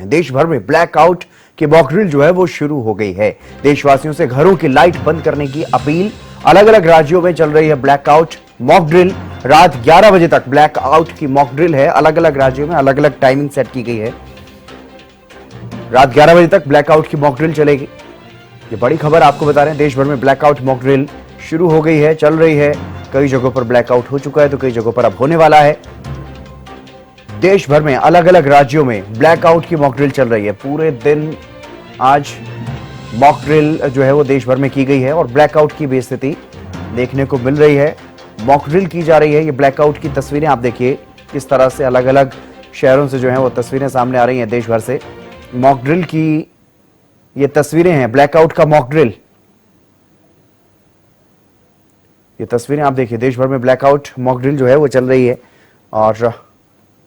हैं। देश भर में ब्लैकआउट की मॉक ड्रिल जो है वो शुरू हो गई है। देशवासियों से घरों की लाइट बंद करने की अपील। अलग अलग राज्यों में चल रही है ब्लैकआउट मॉक ड्रिल। रात 11 बजे तक ब्लैकआउट की मॉक ड्रिल है। अलग अलग राज्यों में अलग अलग टाइमिंग सेट की गई है। रात 11 बजे तक ब्लैकआउट की मॉक ड्रिल चलेगी। ये बड़ी खबर आपको बता रहे हैं। देश भर में ब्लैकआउट मॉक ड्रिल शुरू हो गई है, चल रही है। कई जगहों पर ब्लैकआउट हो चुका है तो कई जगहों पर अब होने वाला है। देश भर में अलग अलग राज्यों में ब्लैकआउट की मॉक ड्रिल चल रही है। पूरे दिन आज मॉक ड्रिल जो है वो देश भर में की गई है और ब्लैकआउट की भी स्थिति देखने को मिल रही है। मॉक ड्रिल की जा रही है। ये ब्लैकआउट की तस्वीरें आप देखिए किस तरह से अलग अलग शहरों से जो है वो तस्वीरें सामने आ रही हैं देश भर से। मॉक ड्रिल की ये तस्वीरें हैं, ब्लैकआउट का मॉक ड्रिल। ये तस्वीरें आप देखिए, देश भर में ब्लैकआउट मॉक ड्रिल जो है वो चल रही है। और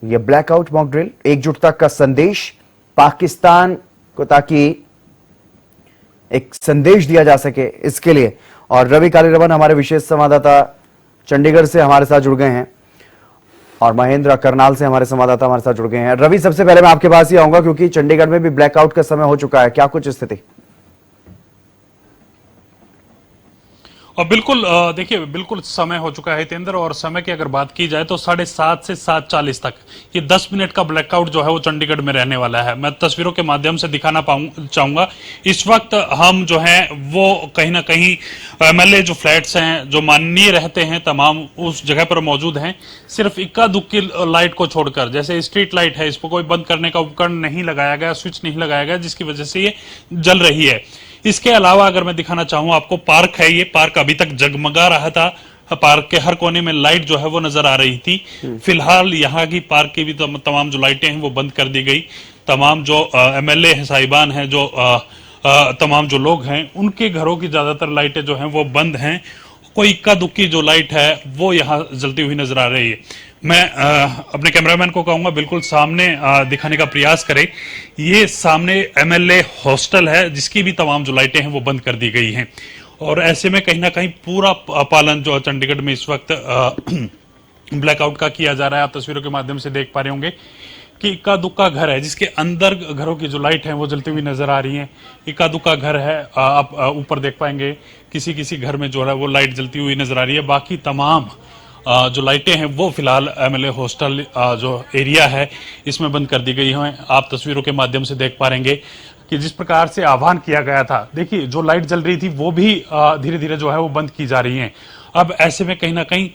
ये ब्लैकआउट मॉक ड्रिल एकजुटता का संदेश पाकिस्तान को, ताकि एक संदेश दिया जा सके इसके लिए। और रवि कालीरमन हमारे विशेष संवाददाता चंडीगढ़ से हमारे साथ जुड़ गए हैं और महेंद्र करनाल से हमारे संवाददाता हमारे साथ जुड़ गए हैं। रवि, सबसे पहले मैं आपके पास ही आऊंगा क्योंकि चंडीगढ़ में भी ब्लैकआउट का समय हो चुका है। क्या कुछ स्थिति? और बिल्कुल देखिए, बिल्कुल समय हो चुका है हितेंद्र। और समय की अगर बात की जाए तो 7:30 से 7:40 तक ये 10 मिनट का ब्लैकआउट जो है वो चंडीगढ़ में रहने वाला है। मैं तस्वीरों के माध्यम से दिखाना चाहूंगा। इस वक्त हम जो है वो कहीं ना कहीं एमएलए जो फ्लैट्स हैं, जो माननीय रहते हैं, तमाम उस जगह पर मौजूद हैं। सिर्फ इक्का दुक्की लाइट को छोड़कर, जैसे स्ट्रीट लाइट है, इस पर कोई बंद करने का उपकरण नहीं लगाया गया, स्विच नहीं लगाया गया, जिसकी वजह से ये जल रही है। इसके अलावा अगर मैं दिखाना चाहूं आपको, पार्क है। ये पार्क अभी तक जगमगा रहा था। पार्क के हर कोने में लाइट जो है वो नजर आ रही थी। फिलहाल यहाँ की पार्क की भी तमाम जो लाइटें हैं वो बंद कर दी गई। तमाम जो एमएलए हैं, साहिबान हैं, जो तमाम जो लोग हैं, उनके घरों की ज्यादातर लाइटें जो हैं वो बंद हैं। कोई इक्का दुक्की जो लाइट है वो यहाँ जलती हुई नजर आ रही है। मैं अपने कैमरामैन को कहूंगा बिल्कुल सामने दिखाने का प्रयास करें। ये सामने एमएलए हॉस्टल है, जिसकी भी तमाम जो लाइटें हैं वो बंद कर दी गई हैं। और ऐसे में कहीं ना कहीं पूरा पालन जो चंडीगढ़ में इस वक्त ब्लैकआउट का किया जा रहा है। आप तस्वीरों के माध्यम से देख पा रहे होंगे कि इक्का दुक्का घर है, जिसके अंदर घरों की जो लाइट है वो जलती हुई नजर आ रही है। इक्का दुक्का घर है, आप ऊपर देख पाएंगे किसी किसी घर में जो है वो लाइट जलती हुई नजर आ रही है। बाकी तमाम जो लाइटें हैं वो फिलहाल एमएलए हॉस्टल जो एरिया है इसमें बंद कर दी गई हैं। आप तस्वीरों के माध्यम से देख पा रहेंगे कि जिस प्रकार से आह्वान किया गया था, देखिए जो लाइट जल रही थी वो भी धीरे धीरे जो है वो बंद की जा रही हैं। अब ऐसे में कहीं ना कहीं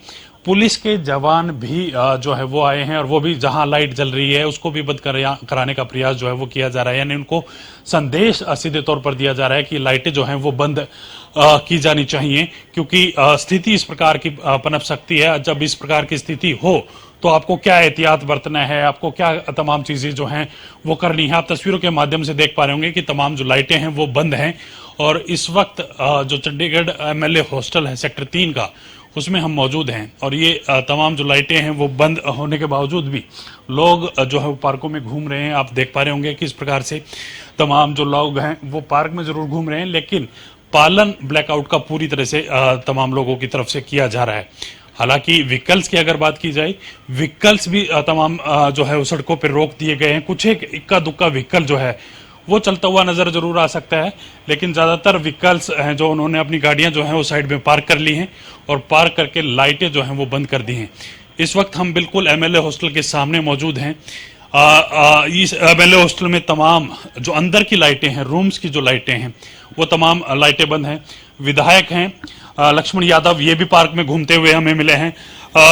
पुलिस के जवान भी जो है वो आए हैं और वो भी जहां लाइट जल रही है उसको भी बंद कराने का प्रयास जो है वो किया जा रहा है। यानी उनको संदेश सीधे तौर पर दिया जा रहा है कि लाइटें जो हैं वो बंद की जानी चाहिए, क्योंकि स्थिति इस प्रकार की पनप सकती है। जब इस प्रकार की स्थिति हो तो आपको क्या एहतियात बरतना है, आपको क्या तमाम चीजें जो हैं वो करनी है। आप तस्वीरों के माध्यम से देख पा रहे होंगे कि तमाम जो लाइटें हैं वो बंद हैं। और इस वक्त जो चंडीगढ़ एमएलए हॉस्टल है सेक्टर 3 का, उसमें हम मौजूद हैं। और ये तमाम जो लाइटें हैं वो बंद होने के बावजूद भी लोग जो है वो पार्कों में घूम रहे हैं। आप देख पा रहे होंगे कि इस प्रकार से तमाम जो लोग हैं वो पार्क में जरूर घूम रहे हैं, लेकिन पालन ब्लैकआउट का पूरी तरह से तमाम लोगों की तरफ से किया जा रहा है। हालांकि व्हीकल्स की अगर बात की जाए, व्हीकल्स भी तमाम जो है सड़कों पर रोक दिए गए हैं। कुछ एक इक्का दुक्का व्हीकल जो है वो चलता हुआ नजर जरूर आ सकता है, लेकिन ज्यादातर व्हीकल्स हैं जो उन्होंने अपनी गाड़ियां जो हैं वो साइड में पार्क कर ली हैं और पार्क करके लाइटें जो हैं वो बंद कर दी हैं। इस वक्त हम बिल्कुल एमएलए हॉस्टल के सामने मौजूद हैं। इस एमएलए हॉस्टल में तमाम जो अंदर की लाइटें हैं, रूम्स की जो लाइटें हैं वो तमाम लाइटें बंद हैं। विधायक हैं लक्ष्मण यादव, ये भी पार्क में घूमते हुए हमें मिले हैं।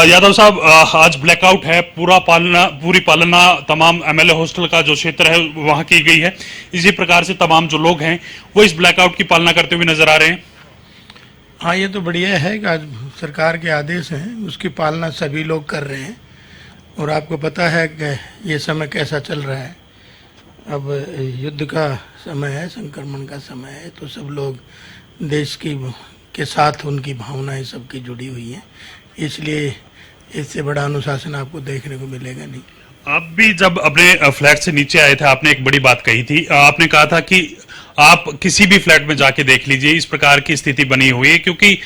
यादव साहब, आज ब्लैकआउट है, पूरी पालना तमाम एमएलए हॉस्टल का जो क्षेत्र है वहां की गई है। इसी प्रकार से तमाम जो लोग हैं वो इस ब्लैकआउट की पालना करते हुए नजर आ रहे हैं। हाँ, ये तो बढ़िया है कि आज सरकार के आदेश हैं, उसकी पालना सभी लोग कर रहे हैं। और आपको पता है कि ये समय कैसा चल रहा है। अब युद्ध का समय है, संक्रमण का समय है, तो सब लोग देश के साथ उनकी भावनाएं सबकी जुड़ी हुई हैं। इसलिए इससे बड़ा अनुशासन आपको देखने को मिलेगा नहीं। आप भी जब अपने फ्लैट से नीचे आए थे, आपने एक बड़ी बात कही थी। आपने कहा था कि आप किसी भी फ्लैट में जाके देख लीजिए, इस प्रकार की स्थिति बनी हुई है, क्योंकि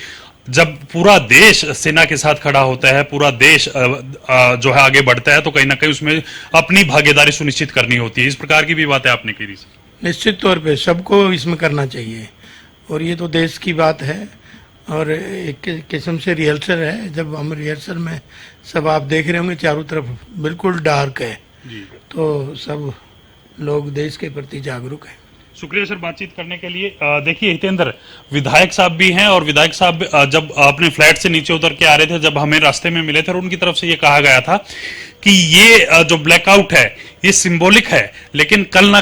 जब पूरा देश सेना के साथ खड़ा होता है, पूरा देश जो है आगे बढ़ता है, तो कहीं ना कहीं उसमें अपनी भागीदारी सुनिश्चित करनी होती है। इस प्रकार की भी बातें आपने की थी। निश्चित तौर पे सबको इसमें करना चाहिए, और ये तो देश की बात है, और एक किस्म से रिहर्सल है। जब हम रिहर्सल में सब आप देख रहे होंगे चारों तरफ बिल्कुल डार्क है, तो सब लोग देश के प्रति जागरूक हैं। शुक्रिया सर बातचीत करने के लिए। देखिए हितेंद्र, विधायक साहब भी हैं, और विधायक साहब जब अपने फ्लैट से नीचे उतर के आ रहे थे, जब हमें रास्ते में मिले थे, और उनकी तरफ से ये कहा गया था कि ये जो ब्लैकआउट है ये सिंबॉलिक है, लेकिन कल ना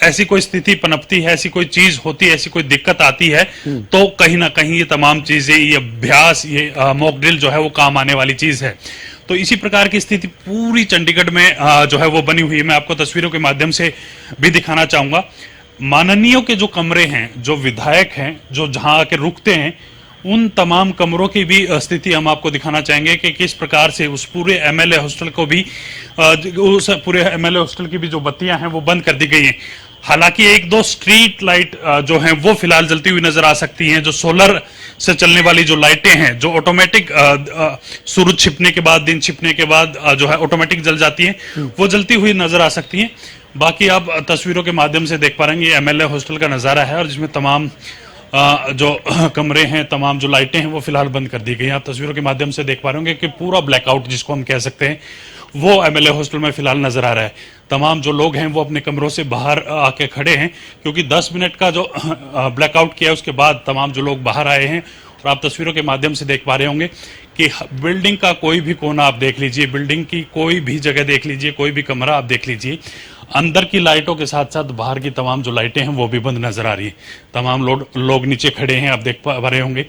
ऐसी कोई स्थिति पनपती है, ऐसी कोई चीज होती है, ऐसी कोई दिक्कत आती है, तो कहीं ना कहीं ये तमाम चीजें, ये अभ्यास, ये मॉक ड्रिल जो है वो काम आने वाली चीज है। तो इसी प्रकार की स्थिति पूरी चंडीगढ़ में जो है वो बनी हुई है। मैं आपको तस्वीरों के माध्यम से भी दिखाना चाहूंगा। माननीयों के जो कमरे हैं, जो विधायक हैं, जो जहां आके रुकते हैं, उन तमाम कमरों की भी स्थिति हम आपको दिखाना चाहेंगे कि किस प्रकार से उस पूरे एमएलए हॉस्टल को भी, उस पूरे एमएलए हॉस्टल की भी जो बत्तियां हैं वो बंद कर दी गई हैं। हालांकि एक दो स्ट्रीट लाइट जो हैं वो फिलहाल जलती हुई नजर आ सकती हैं। जो सोलर से चलने वाली जो लाइटें हैं, जो ऑटोमेटिक सूरज छिपने के बाद, दिन छिपने के बाद जो है ऑटोमेटिक जल जाती हैं, वो जलती हुई नजर आ सकती हैं। बाकी आप तस्वीरों के माध्यम से देख पा रहे हैं, ये एमएलए हॉस्टल का नजारा है, और जिसमें तमाम जो कमरे हैं, तमाम जो लाइटें हैं वो फिलहाल बंद कर दी गई हैं। आप तस्वीरों के माध्यम से देख पा रहे होंगे कि पूरा ब्लैकआउट जिसको हम कह सकते हैं वो एमएलए हॉस्टल में फिलहाल नजर आ रहा है। तमाम जो लोग हैं वो अपने कमरों से बाहर आके खड़े हैं, क्योंकि 10 मिनट का जो ब्लैकआउट किया उसके बाद तमाम जो लोग बाहर आए हैं। और आप तस्वीरों के माध्यम से देख पा रहे होंगे कि बिल्डिंग का कोई भी कोना आप देख लीजिए, बिल्डिंग की कोई भी जगह देख लीजिए, कोई भी कमरा आप देख लीजिए, अंदर की लाइटों के साथ साथ बाहर की तमाम जो लाइटें हैं वो भी बंद नजर आ रही है। तमाम लोग नीचे खड़े हैं, आप देख पा रहे होंगे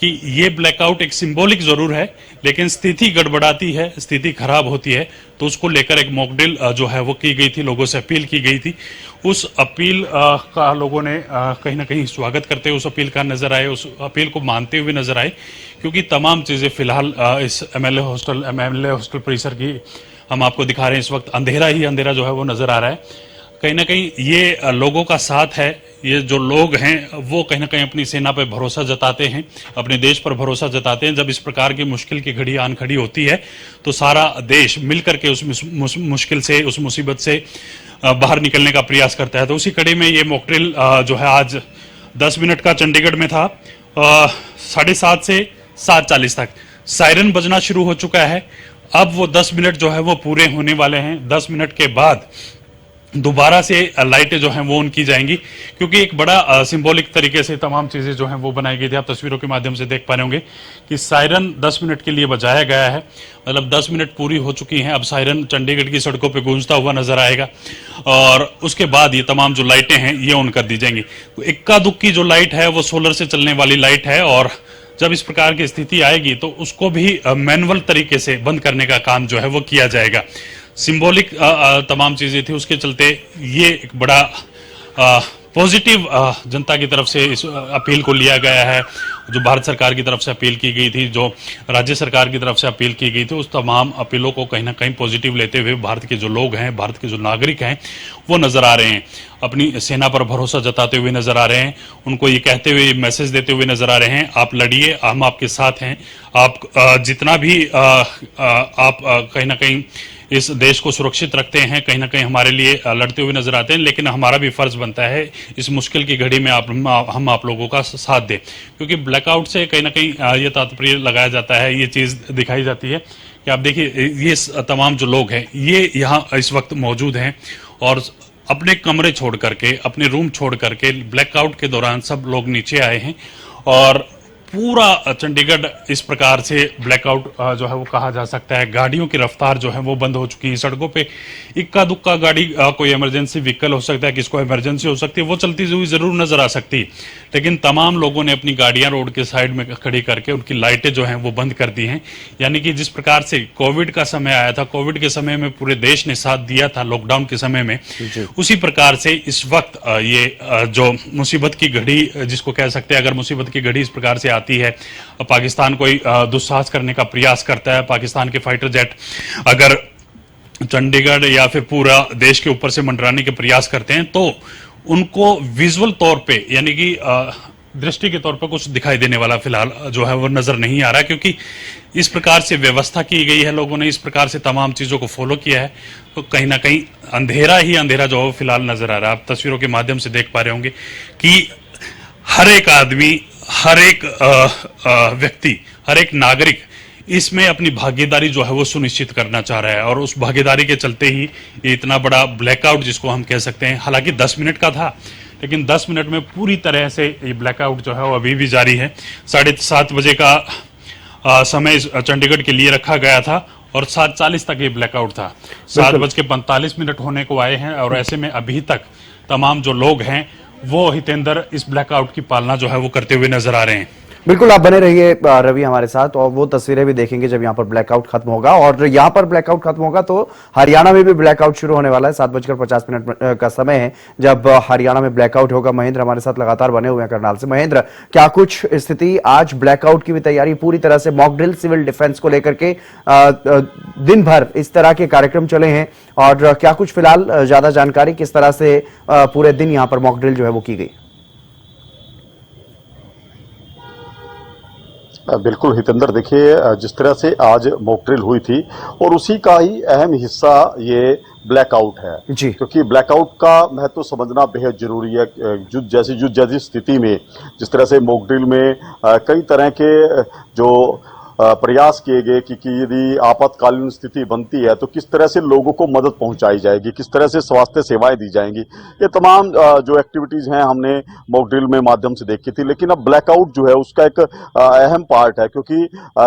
कि ये ब्लैकआउट एक सिंबॉलिक जरूर है, लेकिन स्थिति गड़बड़ाती है, स्थिति खराब होती है, तो उसको लेकर एक मॉक ड्रिल जो है वो की गई थी, लोगों से अपील की गई थी। उस अपील का लोगों ने कहीं ना कहीं स्वागत करते हुए उस अपील का नजर आए, उस अपील को मानते हुए नजर आए, क्योंकि तमाम चीजें फिलहाल इस एमएलए हॉस्टल परिसर की हम आपको दिखा रहे हैं। इस वक्त अंधेरा ही अंधेरा जो है वो नजर आ रहा है। कहीं ना कहीं ये लोगों का साथ है, ये जो लोग हैं वो कहीं ना कहीं अपनी सेना पर भरोसा जताते हैं, अपने देश पर भरोसा जताते हैं। जब इस प्रकार की मुश्किल की घड़ी आन खड़ी होती है तो सारा देश मिलकर के उस मुश्किल से, उस मुसीबत से बाहर निकलने का प्रयास करता है। तो उसी कड़ी में ये मॉक ड्रिल जो है आज 10 मिनट का चंडीगढ़ में था। 7:30 से 7:40 तक सायरन बजना शुरू हो चुका है। अब वो 10 मिनट जो है वो पूरे होने वाले हैं। 10 मिनट के बाद दोबारा से लाइटें जो हैं वो ऑन की जाएंगी, क्योंकि एक बड़ा सिंबॉलिक तरीके से तमाम चीजें जो हैं वो बनाई गई थी। आप तस्वीरों के माध्यम से देख पा रहे होंगे कि सायरन 10 मिनट के लिए बजाया गया है, मतलब 10 मिनट पूरी हो चुकी हैं। अब सायरन चंडीगढ़ की सड़कों पे गूंजता हुआ नजर आएगा, और उसके बाद ये तमाम जो लाइटें हैं ये ऑन कर दी जाएंगी। इक्का दुक्की जो लाइट है वो सोलर से चलने वाली लाइट है, और जब इस प्रकार की स्थिति आएगी तो उसको भी मैनुअल तरीके से बंद करने का काम जो है वो किया जाएगा। सिंबॉलिक तमाम चीजें थी, उसके चलते ये एक बड़ा पॉजिटिव जनता की तरफ से इस अपील को लिया गया है। जो भारत सरकार की तरफ से अपील की गई थी, जो राज्य सरकार की तरफ से अपील की गई थी, उस तमाम अपीलों को कहीं ना कहीं पॉजिटिव लेते हुए भारत के जो लोग हैं, भारत के जो नागरिक हैं वो नजर आ रहे हैं, अपनी सेना पर भरोसा जताते हुए नजर आ रहे हैं, उनको ये कहते हुए, मैसेज देते हुए नजर आ रहे हैं, आप लड़िए, हम आपके साथ हैं। आप जितना भी आप कहीं ना कहीं इस देश को सुरक्षित रखते हैं, कहीं ना कहीं हमारे लिए लड़ते हुए नजर आते हैं, लेकिन हमारा भी फर्ज बनता है इस मुश्किल की घड़ी में हम आप लोगों का साथ दें। क्योंकि ब्लैकआउट से कहीं ना कहीं ये तात्पर्य लगाया जाता है, ये चीज दिखाई जाती है कि आप देखिए ये तमाम जो लोग हैं ये यहाँ इस वक्त मौजूद हैं, और अपने कमरे छोड़ करके, अपने रूम छोड़ करके ब्लैकआउट के दौरान सब लोग नीचे आए हैं, और पूरा चंडीगढ़ इस प्रकार से ब्लैकआउट जो है वो कहा जा सकता है। गाड़ियों की रफ्तार जो है वो बंद हो चुकी है। सड़कों पे इक्का दुक्का गाड़ी, कोई इमरजेंसी व्हीकल हो सकता है, किसको इमरजेंसी हो सकती है, वो चलती हुई जरूर नजर आ सकती है, लेकिन तमाम लोगों ने अपनी गाड़ियां रोड के साइड में खड़ी करके उनकी लाइटें जो हैं वो बंद कर दी हैं। यानी कि जिस प्रकार से कोविड का समय आया था, कोविड के समय में पूरे देश ने साथ दिया था लॉकडाउन के समय में, उसी प्रकार से इस वक्त ये जो मुसीबत की घड़ी जिसको कह सकते हैं, अगर मुसीबत की घड़ी इस प्रकार से आती है, पाकिस्तान कोई दुस्साहस करने का प्रयास करता है, पाकिस्तान के फाइटर जेट अगर चंडीगढ़ या फिर पूरा देश के ऊपर से मंडराने के प्रयास करते हैं, तो उनको विजुअल तौर पे, यानी कि दृष्टि के तौर पर कुछ दिखाई देने वाला फिलहाल जो है वो नजर नहीं आ रहा, क्योंकि इस प्रकार से व्यवस्था की गई है, लोगों ने इस प्रकार से तमाम चीजों को फॉलो किया है, तो कहीं ना कहीं अंधेरा ही अंधेरा जो है फिलहाल नजर आ रहा है। आप तस्वीरों के माध्यम से देख पा रहे होंगे कि हर एक आदमी, हर एक व्यक्ति, हर एक नागरिक इसमें अपनी भागीदारी जो है वो सुनिश्चित करना चाह रहा है, और उस भागीदारी के चलते ही ये इतना बड़ा ब्लैकआउट जिसको हम कह सकते हैं, हालांकि 10 मिनट का था, लेकिन 10 मिनट में पूरी तरह से ये ब्लैकआउट जो है वो अभी भी जारी है। 7:30 बजे का समय चंडीगढ़ के लिए रखा गया था और 7:40 तक ये ब्लैकआउट था। 7:45 होने को आए हैं, और ऐसे में अभी तक तमाम जो लोग हैं वो हितेंद्र इस ब्लैकआउट की पालना जो है वो करते हुए नजर आ रहे हैं। बिल्कुल, आप बने रहिए रवि हमारे साथ, और वो तस्वीरें भी देखेंगे जब यहाँ पर ब्लैकआउट खत्म होगा। और यहाँ पर ब्लैकआउट खत्म होगा तो हरियाणा में भी ब्लैकआउट शुरू होने वाला है। 7:50 का समय है जब हरियाणा में ब्लैकआउट होगा। महेंद्र हमारे साथ लगातार बने हुए हैं करनाल से। महेंद्र, क्या कुछ स्थिति, आज ब्लैकआउट की भी तैयारी पूरी तरह से, मॉक ड्रिल, सिविल डिफेंस को लेकर के दिन भर इस तरह के कार्यक्रम चले हैं, और क्या कुछ फिलहाल ज्यादा जानकारी, किस तरह से पूरे दिन यहाँ पर मॉक ड्रिल जो है वो की गई? बिल्कुल हितेंद्र, देखिए जिस तरह से आज मॉक ड्रिल हुई थी और उसी का ही अहम हिस्सा ये ब्लैकआउट है जी। क्योंकि ब्लैकआउट का महत्व समझना बेहद जरूरी है। युद्ध जैसी स्थिति में जिस तरह से मॉक ड्रिल में कई तरह के जो प्रयास किए गए कि यदि आपातकालीन स्थिति बनती है तो किस तरह से लोगों को मदद पहुंचाई जाएगी, किस तरह से स्वास्थ्य सेवाएं दी जाएंगी, ये तमाम जो एक्टिविटीज हैं हमने मॉक ड्रिल में माध्यम से देखी थी। लेकिन अब ब्लैकआउट जो है उसका एक अहम पार्ट है, क्योंकि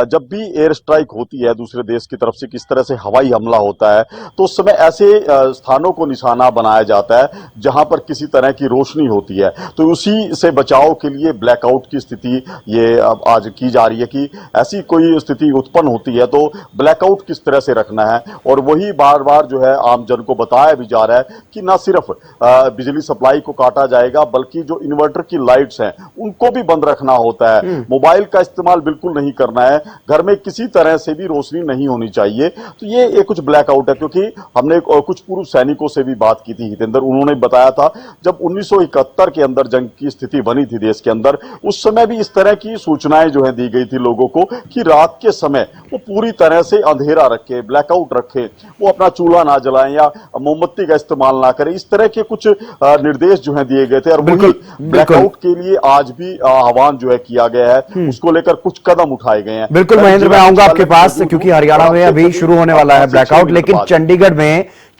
जब भी एयर स्ट्राइक होती है दूसरे देश की तरफ से, किस तरह से हवाई हमला होता है, तो उस समय ऐसे स्थानों को निशाना बनाया जाता है जहां पर किसी तरह की रोशनी होती है। तो उसी से बचाव के लिए ब्लैकआउट की स्थिति ये आज की जा रही है कि ऐसी कोई स्थिति उत्पन्न होती है तो ब्लैकआउट किस तरह से रखना है। और वही बार बार जो है आम जन को बताया भी जा रहा है कि ना सिर्फ बिजली सप्लाई को काटा जाएगा, बल्कि जो इन्वर्टर की लाइट्स हैं उनको भी बंद रखना होता है। मोबाइल का इस्तेमाल बिल्कुल नहीं करना है, घर में किसी तरह से भी रोशनी नहीं होनी चाहिए। तो ये कुछ ब्लैकआउट है, क्योंकि हमने कुछ पूर्व सैनिकों से भी बात की थी हितेंद्र, उन्होंने बताया था जब 1971 के अंदर जंग की स्थिति बनी थी देश के अंदर, उस समय भी इस तरह की सूचनाएं जो है दी गई थी लोगों को कि रात के समय वो पूरी तरह से अंधेरा रखे, ब्लैकआउट रखे, वो अपना चूल्हा ना जलाएं या मोमबत्ती का इस्तेमाल ना करें। इस तरह के कुछ निर्देश जो है दिए गए थे, और वही ब्लैकआउट के लिए आज भी आह्वान जो है किया गया है, उसको लेकर कुछ कदम उठाए गए हैं। बिल्कुल महेंद्र, मैं आऊंगा आपके पास, क्योंकि हरियाणा में अभी शुरू होने वाला है ब्लैकआउट, लेकिन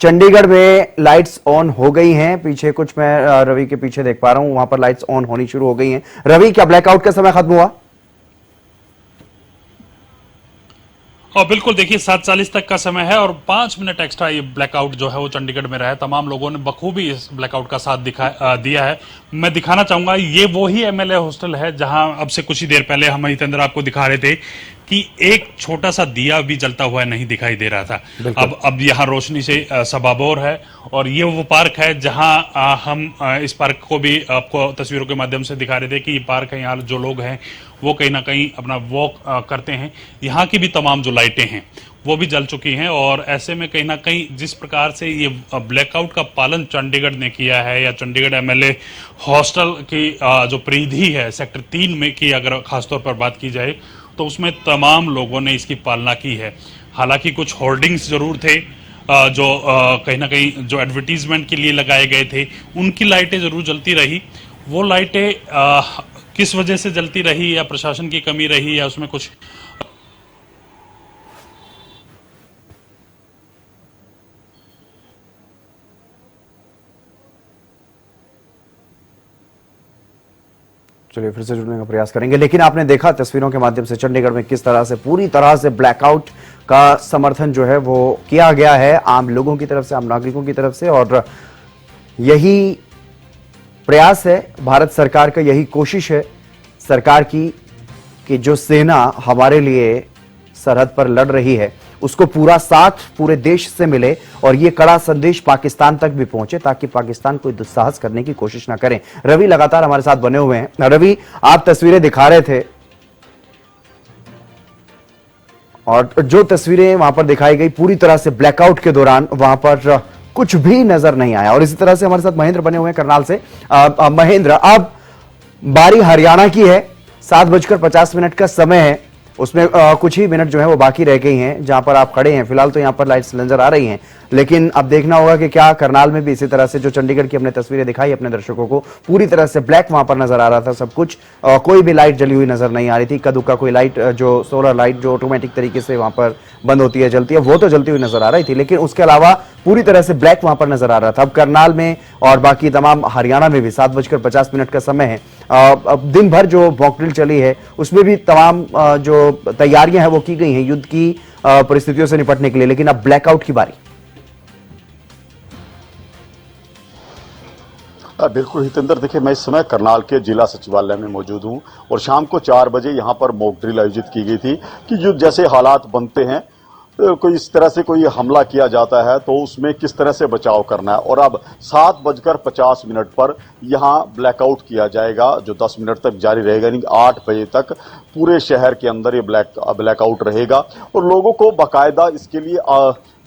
चंडीगढ़ में लाइट्स ऑन हो गई हैं। पीछे कुछ मैं रवि के पीछे देख पा रहा हूं, वहां पर लाइट्स ऑन होनी शुरू हो गई हैं। रवि, क्या ब्लैकआउट का समय खत्म हुआ? और बिल्कुल देखिए 7:40 तक का समय है और 5 मिनट एक्स्ट्रा ये ब्लैकआउट जो है वो चंडीगढ़ में रहा है। तमाम लोगों ने बखूबी इस ब्लैकआउट का साथ दिया है। मैं दिखाना चाहूंगा, ये वो ही एमएलए हॉस्टल है जहां अब से कुछ ही देर पहले हम हितेंद्र आपको दिखा रहे थे कि एक छोटा सा दिया भी जलता हुआ नहीं दिखाई दे रहा था। अब यहाँ रोशनी से सबाबोर है, और ये वो पार्क है जहां हम इस पार्क को भी आपको तस्वीरों के माध्यम से दिखा रहे थे कि ये पार्क है, यहाँ जो लोग हैं वो कहीं ना कहीं अपना वॉक करते हैं। यहाँ की भी तमाम जो लाइटें हैं वो भी जल चुकी हैं, और ऐसे में कहीं ना कहीं जिस प्रकार से ये ब्लैकआउट का पालन चंडीगढ़ ने किया है, या चंडीगढ़ एमएलए हॉस्टल की जो परिधि है सेक्टर 3 में की अगर खासतौर पर बात की जाए तो उसमें तमाम लोगों ने इसकी पालना की है। हालांकि कुछ होर्डिंग्स जरूर थे जो कहीं ना कहीं जो एडवर्टीजमेंट के लिए लगाए गए थे, उनकी लाइटें जरूर जलती रही। वो लाइटें किस वजह से जलती रही, या प्रशासन की कमी रही, या उसमें कुछ चलिए फिर से जुड़ने का प्रयास करेंगे। लेकिन आपने देखा तस्वीरों के माध्यम से चंडीगढ़ में किस तरह से पूरी तरह से ब्लैकआउट का समर्थन जो है वो किया गया है आम लोगों की तरफ से, आम नागरिकों की तरफ से, और यही प्रयास है भारत सरकार का, यही कोशिश है सरकार की कि जो सेना हमारे लिए सरहद पर लड़ रही है उसको पूरा साथ पूरे देश से मिले, और ये कड़ा संदेश पाकिस्तान तक भी पहुंचे ताकि पाकिस्तान कोई दुस्साहस करने की कोशिश ना करें। रवि लगातार हमारे साथ बने हुए हैं। रवि, आप तस्वीरें दिखा रहे थे, और जो तस्वीरें वहां पर दिखाई गई पूरी तरह से ब्लैकआउट के दौरान वहां पर कुछ भी नजर नहीं आया। और इसी तरह से हमारे साथ महेंद्र बने हुए हैं करनाल से। महेंद्र, अब बारी हरियाणा की है। 7:50 का समय है। उसमें कुछ ही मिनट जो है वो बाकी रह गई हैं। जहां पर आप खड़े हैं फिलहाल तो यहां पर लाइट्स नजर आ रही हैं, लेकिन अब देखना होगा कि क्या करनाल में भी इसी तरह से, जो चंडीगढ़ की हमने तस्वीरें दिखाई अपने दर्शकों को, पूरी तरह से ब्लैक वहां पर नजर आ रहा था सब कुछ। कोई भी लाइट जली हुई नजर नहीं आ रही थी। इक्का दुक्का कोई लाइट, जो सोलर लाइट जो ऑटोमेटिक तरीके से वहां पर बंद होती है, जलती है, वो तो जलती हुई नजर आ रही थी, लेकिन उसके अलावा पूरी तरह से ब्लैक वहां पर नजर आ रहा था। अब करनाल में और बाकी तमाम हरियाणा में भी 7:50 का समय है। अब दिन भर जो मॉक ड्रिल चली है उसमें भी तमाम जो तैयारियां हैं वो की गई हैं युद्ध की परिस्थितियों से निपटने के लिए, लेकिन अब ब्लैकआउट की बारी। बिल्कुल हितेंद्र, देखिए मैं इस समय करनाल के जिला सचिवालय में मौजूद हूं और शाम को 4 बजे यहां पर मॉक ड्रिल आयोजित की गई थी कि युद्ध जैसे हालात बनते हैं, कोई इस तरह से कोई हमला किया जाता है तो उसमें किस तरह से बचाव करना है। और अब 7:50 पर यहां ब्लैकआउट किया जाएगा, जो 10 मिनट तक जारी रहेगा, यानी 8 बजे तक पूरे शहर के अंदर ये ब्लैकआउट रहेगा। और लोगों को बाकायदा इसके लिए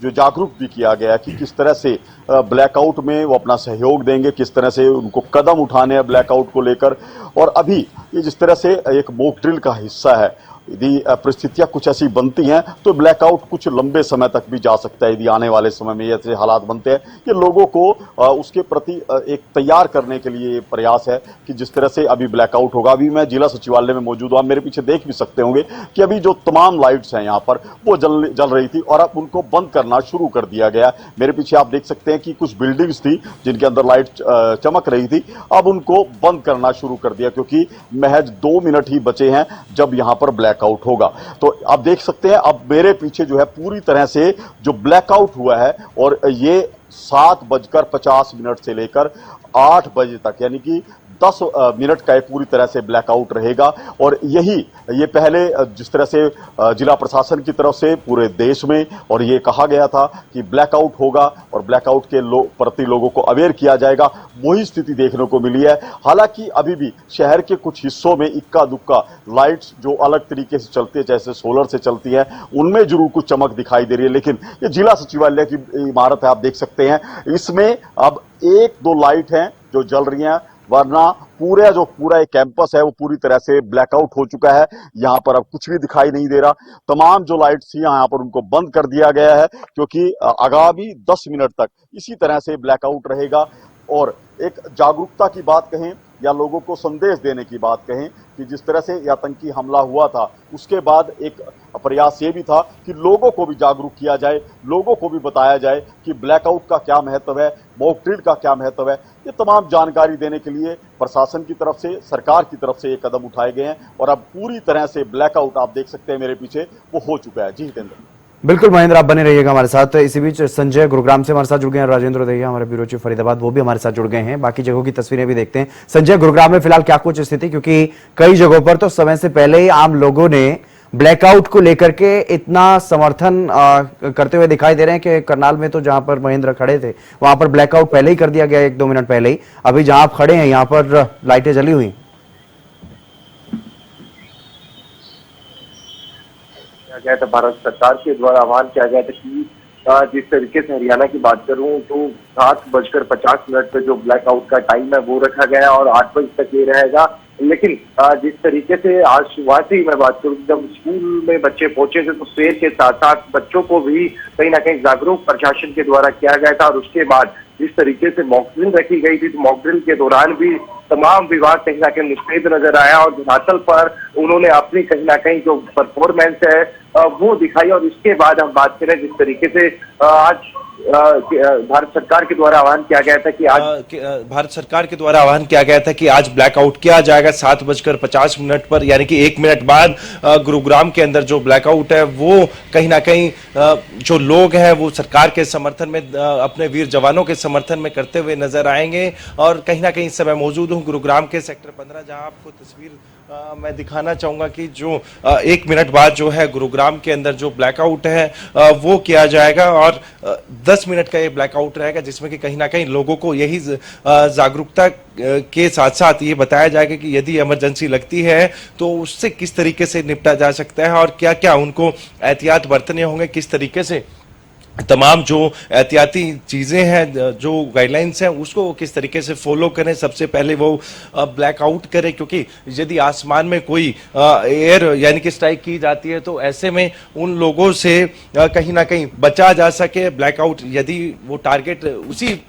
जो जागरूक भी किया गया कि किस तरह से ब्लैकआउट में वो अपना सहयोग देंगे, किस तरह से उनको कदम उठाने हैं ब्लैकआउट को लेकर। और अभी ये जिस तरह से एक मॉक ड्रिल का हिस्सा है, यदि परिस्थितियां कुछ ऐसी बनती हैं तो ब्लैकआउट कुछ लंबे समय तक भी जा सकता है। यदि आने वाले समय में ऐसे हालात बनते हैं, ये लोगों को उसके प्रति एक तैयार करने के लिए प्रयास है कि जिस तरह से अभी ब्लैकआउट होगा। अभी मैं जिला सचिवालय में मौजूद हूं, आप मेरे पीछे देख भी सकते होंगे कि अभी जो तमाम लाइट्स हैं यहाँ पर वो जल रही थी और अब उनको बंद करना शुरू कर दिया गया। मेरे पीछे आप देख सकते हैं कि कुछ बिल्डिंग्स थी जिनके अंदर लाइट चमक रही थी, अब उनको बंद करना शुरू कर दिया, क्योंकि महज 2 मिनट ही बचे हैं जब यहाँ पर ब्लैकआउट होगा। तो आप देख सकते हैं अब मेरे पीछे जो है पूरी तरह से जो ब्लैकआउट हुआ है, और ये 7:50 से लेकर 8 बजे तक, यानी कि 10 मिनट का पूरी तरह से ब्लैकआउट रहेगा। और ये पहले जिस तरह से जिला प्रशासन की तरफ से पूरे देश में और ये कहा गया था कि ब्लैकआउट होगा और ब्लैकआउट के प्रति लोगों को अवेयर किया जाएगा, वही स्थिति देखने को मिली है। हालांकि अभी भी शहर के कुछ हिस्सों में इक्का दुक्का लाइट्स जो अलग तरीके से चलती है, जैसे सोलर से चलती है, उनमें जरूर कुछ चमक दिखाई दे रही है। लेकिन ये जिला सचिवालय की इमारत है, आप देख सकते हैं, इसमें अब 1-2 लाइट हैं जो जल रही हैं, वरना पूरा एक कैंपस है वो पूरी तरह से ब्लैकआउट हो चुका है। यहाँ पर अब कुछ भी दिखाई नहीं दे रहा। तमाम जो लाइट्स थी यहाँ पर उनको बंद कर दिया गया है, क्योंकि आगामी 10 मिनट तक इसी तरह से ब्लैकआउट रहेगा। और एक जागरूकता की बात कहें या लोगों को संदेश देने की बात कहें कि जिस तरह से ये आतंकी हमला हुआ था, उसके बाद एक प्रयास ये भी था कि लोगों को भी जागरूक किया जाए, लोगों को भी बताया जाए कि ब्लैकआउट का क्या महत्व है, मॉक ड्रिल का क्या महत्व है। ये तमाम जानकारी देने के लिए प्रशासन की तरफ से, सरकार की तरफ से ये कदम उठाए गए हैं और अब पूरी तरह से ब्लैकआउट आप देख सकते हैं मेरे पीछे वो हो चुका है। जी हितेंद्र। बिल्कुल महेंद्र, आप बने रहिएगा हमारे साथ। इसी बीच संजय गुरुग्राम से हमारे साथ जुड़ गए हैं, राजेंद्र दहिया हमारे ब्यूरो चीफ फरीदाबाद वो भी हमारे साथ जुड़ गए हैं। बाकी जगहों की तस्वीरें भी देखते हैं। संजय, गुरुग्राम में फिलहाल क्या कुछ स्थिति, क्योंकि कई जगहों पर तो समय से पहले ही आम लोगों ने ब्लैकआउट को लेकर के इतना समर्थन करते हुए दिखाई दे रहे हैं कि करनाल में तो जहां पर महेंद्र खड़े थे वहां पर ब्लैकआउट पहले ही कर दिया गया, 1-2 मिनट पहले ही। अभी जहां आप खड़े हैं यहां पर लाइटें जली हुई। गया था, भारत सरकार के द्वारा आह्वान किया गया था कि जिस तरीके से हरियाणा की बात करूं तो 7:50 पे जो ब्लैकआउट का टाइम है वो रखा गया और 8 बजे तक ये रहेगा। लेकिन जिस तरीके से आज शुरुआती मैं बात करूं, जब स्कूल में बच्चे पहुंचे थे तो प्रेयर के साथ साथ बच्चों को भी कहीं ना कहीं जागरूक प्रशासन के द्वारा किया गया था। और उसके बाद जिस तरीके से मॉक ड्रिल रखी गई थी तो मॉक ड्रिल के दौरान भी तमाम विभाग कहीं ना कहीं मुस्तैद नजर आया और धरातल पर उन्होंने अपनी कहीं ना कहीं जो परफॉर्मेंस है वो दिखाई। और इसके बाद हम बात करें जिस तरीके से आज भारत सरकार के द्वारा आह्वान किया गया था कि आज ब्लैकआउट किया जाएगा 7:50 पर, यानी कि 1 मिनट बाद गुरुग्राम के अंदर जो ब्लैकआउट है वो कहीं ना कहीं जो लोग हैं वो सरकार के समर्थन में, अपने वीर जवानों के समर्थन में करते हुए नजर आएंगे। और कहीं ना कहीं इस समय मौजूद हूँ गुरुग्राम के सेक्टर 15, जहां आपको तस्वीर मैं दिखाना चाहूंगा कि जो 1 मिनट बाद जो है गुरुग्राम के अंदर जो ब्लैकआउट है वो किया जाएगा और 10 मिनट का ये ब्लैकआउट रहेगा, जिसमें कि कहीं ना कहीं लोगों को यही जागरूकता के साथ साथ ये बताया जाएगा कि यदि इमरजेंसी लगती है तो उससे किस तरीके से निपटा जा सकता है और क्या क्या उनको एहतियात बरतने होंगे, किस तरीके से तमाम जो एहतियाती चीजें हैं, जो गाइडलाइंस हैं, उसको किस तरीके से फॉलो करें। सबसे पहले वो ब्लैकआउट करें, क्योंकि यदि आसमान में कोई एयर यानी कि स्ट्राइक की जाती है तो ऐसे में उन लोगों से कहीं ना कहीं बचा जा सके। ब्लैकआउट यदि वो टारगेट उसी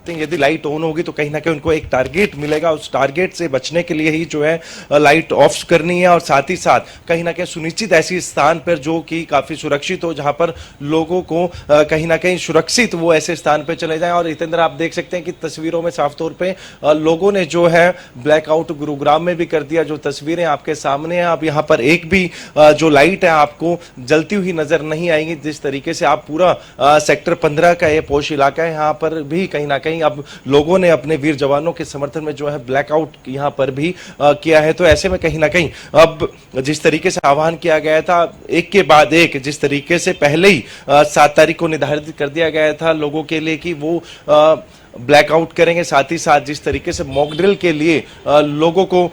यदि लाइट ऑन होगी तो कहीं ना कहीं उनको एक टारगेट मिलेगा, उस टारगेट से बचने के लिए ही जो है लाइट ऑफ करनी है। और साथ ही साथ कहीं ना कहीं सुनिश्चित ऐसी स्थान पर जो कि काफी सुरक्षित हो, जहां पर लोगों को कहीं ना कहीं सुरक्षित वो ऐसे स्थान पर चले जाएं। और इतेंद्र, आप देख सकते हैं कि तस्वीरों में साफ तौर पे लोगों ने जो है ब्लैकआउट गुरुग्राम में भी कर दिया। जो तस्वीरें आपके सामने हैं, अब यहाँ पर एक भी जो लाइट है आपको जलती हुई नजर नहीं आएंगी। जिस तरीके से आप पूरा सेक्टर 15 का ये पोश इलाका है, यहाँ पर भी कहीं ना कहीं अब लोगों ने अपने वीर जवानों के समर्थन में जो है ब्लैकआउट यहां पर भी किया है। तो ऐसे में कहीं ना कहीं अब जिस तरीके से आह्वान किया गया था, एक के बाद एक, जिस तरीके से पहले ही 7 तारीख को निर्धारित कर दिया गया था लोगों के लिए कि वो ब्लैकआउट करेंगे, साथ ही साथ जिस तरीके से मॉक ड्रिल के लिए लोगों को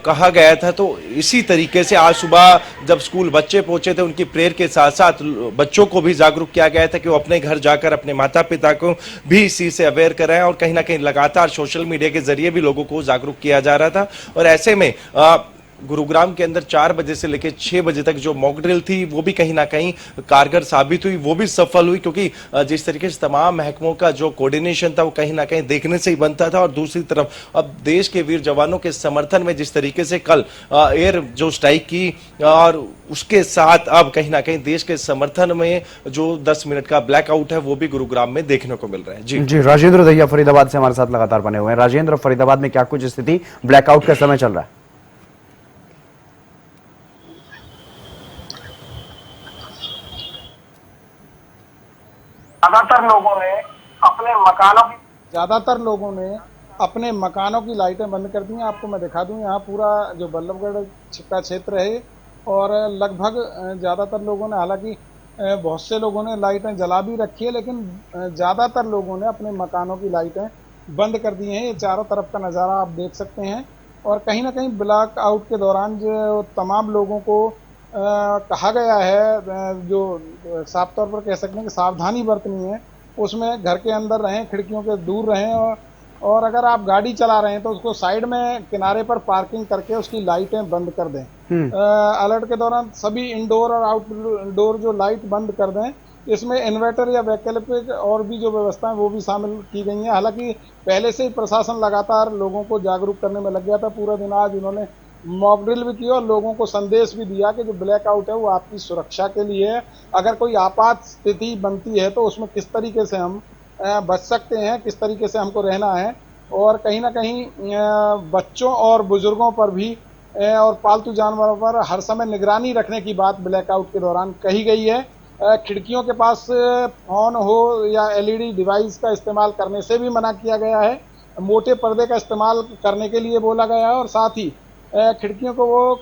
कहा गया था, तो इसी तरीके से आज सुबह जब स्कूल बच्चे पहुंचे थे, उनकी प्रेयर के साथ साथ बच्चों को भी जागरूक किया गया था कि वो अपने घर जाकर अपने माता पिता को भी इस चीज से अवेयर कराएं। और कहीं ना कहीं लगातार सोशल मीडिया के जरिए भी लोगों को जागरूक किया जा रहा था। और ऐसे में गुरुग्राम के अंदर 4 बजे से लेकर 6 बजे तक जो मॉक ड्रिल थी वो भी कहीं ना कहीं कारगर साबित हुई, वो भी सफल हुई, क्योंकि जिस तरीके से तमाम महकमों का जो कोऑर्डिनेशन था वो कहीं ना कहीं देखने से ही बनता था। और दूसरी तरफ अब देश के वीर जवानों के समर्थन में जिस तरीके से कल एयर जो स्ट्राइक की, और उसके साथ अब कहीं ना कहीं देश के समर्थन में जो 10 मिनट का ब्लैकआउट है वो भी गुरुग्राम में देखने को मिल रहा है। जी राजेंद्र दहिया फरीदाबाद से हमारे साथ लगातार बने हुए हैं। राजेंद्र, फरीदाबाद में क्या कुछ स्थिति, ब्लैकआउट का समय चल रहा है? ज्यादातर लोगों ने अपने मकानों की लाइटें बंद कर दी हैं। आपको मैं दिखा दूं, यहाँ पूरा जो बल्लभगढ़ का क्षेत्र है और लगभग ज्यादातर लोगों ने, हालांकि बहुत से लोगों ने लाइटें जला भी रखी है, लेकिन ज्यादातर लोगों ने अपने मकानों की लाइटें बंद कर दी हैं। ये चारों तरफ का नज़ारा आप देख सकते हैं। और कहीं ना कहीं ब्लैक आउट के दौरान जो तमाम लोगों को कहा गया है, जो साफ तौर पर कह सकते हैं कि सावधानी बरतनी है, उसमें घर के अंदर रहें, खिड़कियों के दूर रहें, और अगर आप गाड़ी चला रहे हैं तो उसको साइड में किनारे पर पार्किंग करके उसकी लाइटें बंद कर दें। अलर्ट के दौरान सभी इंडोर और आउटडोर जो लाइट बंद कर दें। इसमें इन्वर्टर या वैकल्पिक और भी जो व्यवस्थाएं वो भी शामिल की गई हैं। हालांकि पहले से ही प्रशासन लगातार लोगों को जागरूक करने में लग गया था। पूरा दिन आज उन्होंने मॉक ड्रिल भी की और लोगों को संदेश भी दिया कि जो ब्लैकआउट है वो आपकी सुरक्षा के लिए है। अगर कोई आपात स्थिति बनती है तो उसमें किस तरीके से हम बच सकते हैं, किस तरीके से हमको रहना है। और कहीं ना कहीं बच्चों और बुजुर्गों पर भी और पालतू जानवरों पर हर समय निगरानी रखने की बात ब्लैकआउट के दौरान कही गई है। खिड़कियों के पास फोन हो या एलईडी डिवाइस का इस्तेमाल करने से भी मना किया गया है। मोटे पर्दे का इस्तेमाल करने के लिए बोला गया है, और साथ ही खिड़कियों को वो